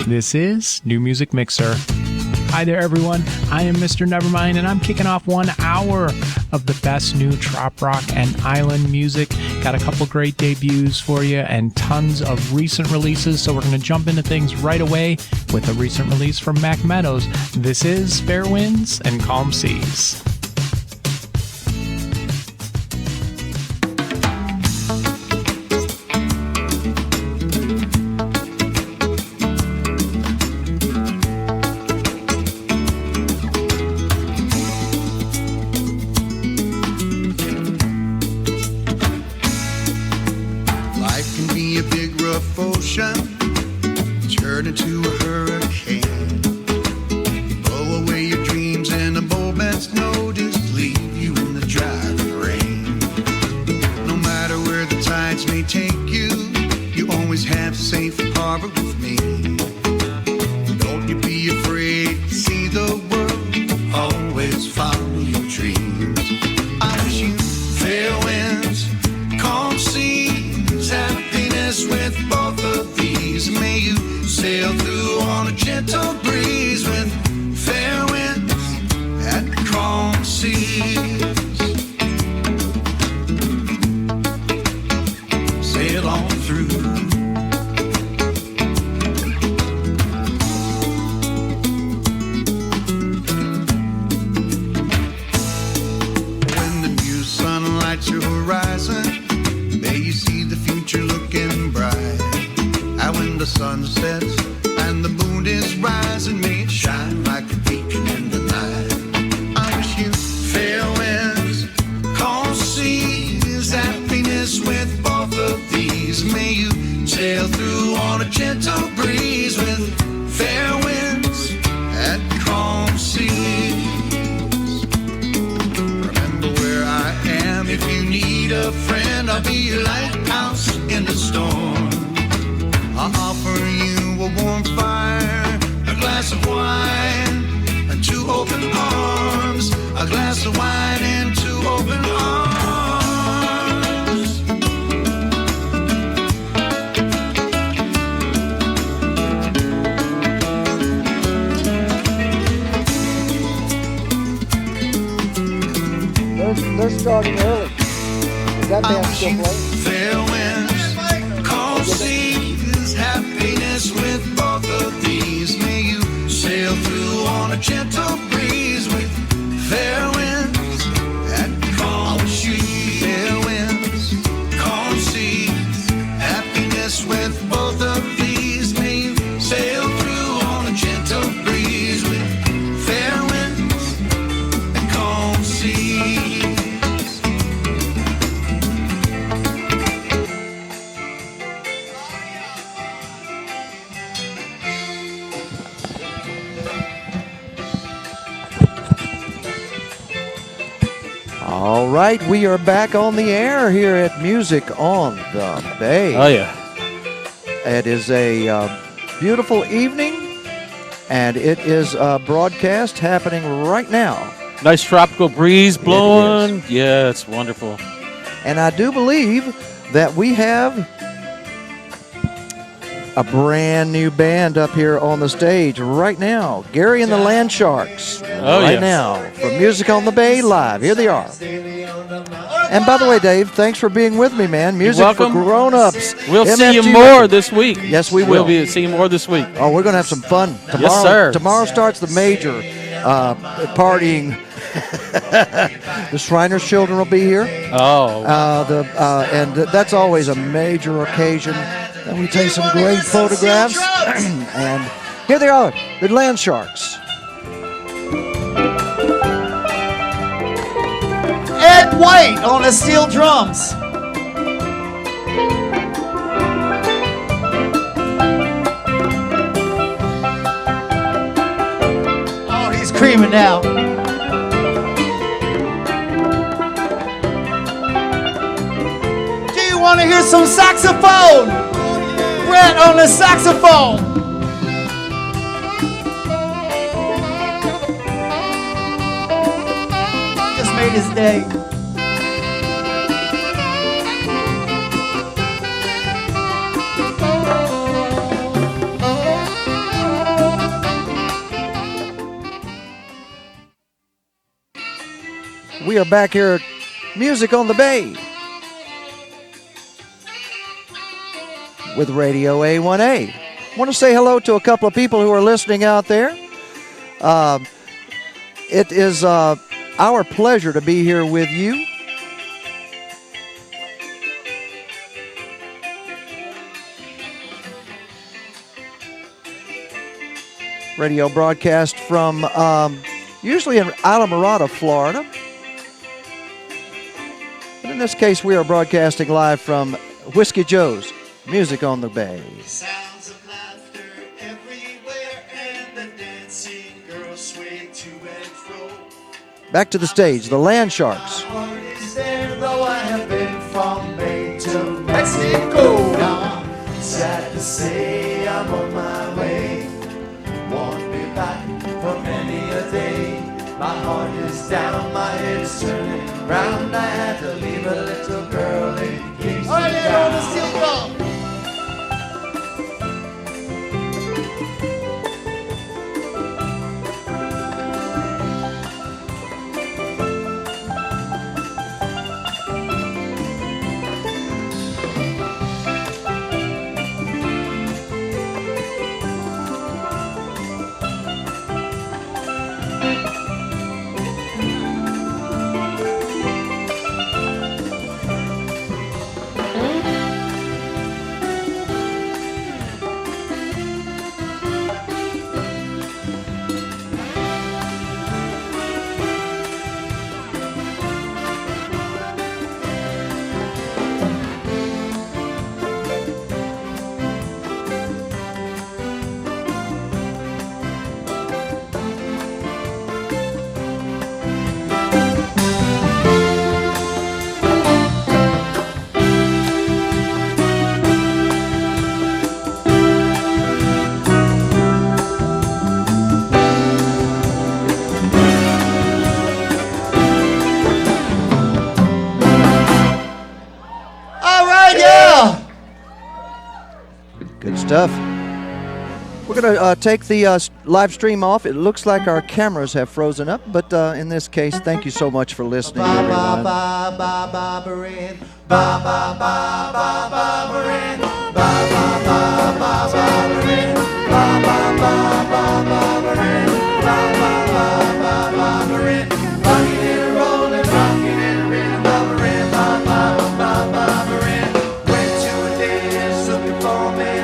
This is New Music Mixer. Hi there, everyone. I am Mr. Nevermind, and I'm kicking off 1 hour of the best new trop rock and island music. Got a couple great debuts for you and tons of recent releases, so we're going to jump into things right away with a recent release from Mac Meadows. This is Fair Winds and Calm Seas. Life can be a big rough ocean, turn into a hurricane, blow away your dreams harbor with me. Don't you be afraid to see the world. Always follow your dreams. I wish you fair winds, calm seas, happiness with both of these. May you sail through on a gentle breeze with fair winds and calm seas. Sail on through. When the new sun lights your horizon, may you see the future looking bright. And when the sun sets and the moon is rising, may it shine like a beacon in the night. I wish you fair winds, calm seas, happiness with both of these. May you sail through on a gentle breeze with fair winds and calm seas. Remember where I am if you need a friend. I'll be your lighthouse in the storm. I'll offer you a warm fire, a glass of wine, and two open arms. A glass of wine and two open arms. They're starting early. Is that band still playing? Fair winds, calm seas, happiness with both of these. May you sail through on a gentle breeze with fair winds and calm seas. Fair winds, calm seas, happiness with both of these. May you sail through on a gentle breeze with fair winds and calm seas. All right, we are back on the air here at Music on the Bay. Oh, yeah. It is a beautiful evening, and it is a broadcast happening right now. Nice tropical breeze blowing. Yeah, it's wonderful. And I do believe that we have a brand new band up here on the stage right now. Gary and the Land Sharks. Oh, right yes. now from Music on the Bay Live. Here they are. And by the way, Dave, thanks for being with me, man. Music for welcome. grown-ups. We'll see you MFG more Records. this week. Yes, we will. We'll be seeing more this week. Oh, we're going to have some fun tomorrow. Yes, sir. Tomorrow starts the major partying. The Shriners children will be here. Oh. And that's always a major occasion. And we take some great photographs. And here they are, the Land Sharks. Ed White on the steel drums. Oh, he's creaming now. Do you want to hear some saxophone? Brett on the saxophone. Just made his day. We are back here at Music on the Bay with Radio A1A. Want to say hello to a couple of people who are listening out there. It is our pleasure to be here with you. Radio broadcast from usually in Alamorada, Florida. But in this case, we are broadcasting live from Whiskey Joe's, Music on the Bay. Sounds of laughter everywhere, and the dancing girls sway to and fro. Back to the stage, the Land Sharks. Heart is there, though I have been from Maine to Mexico. Now I'm sad to say I'm on my way. Won't be back for many a day. My heart is down, my head is turning round. I had to leave a little girl in Kingston. All right, there on the steel drum. Good stuff. We're going to take the live stream off. It looks like our cameras have frozen up, but in this case, thank you so much for listening, everyone. Went to a dance looking for me.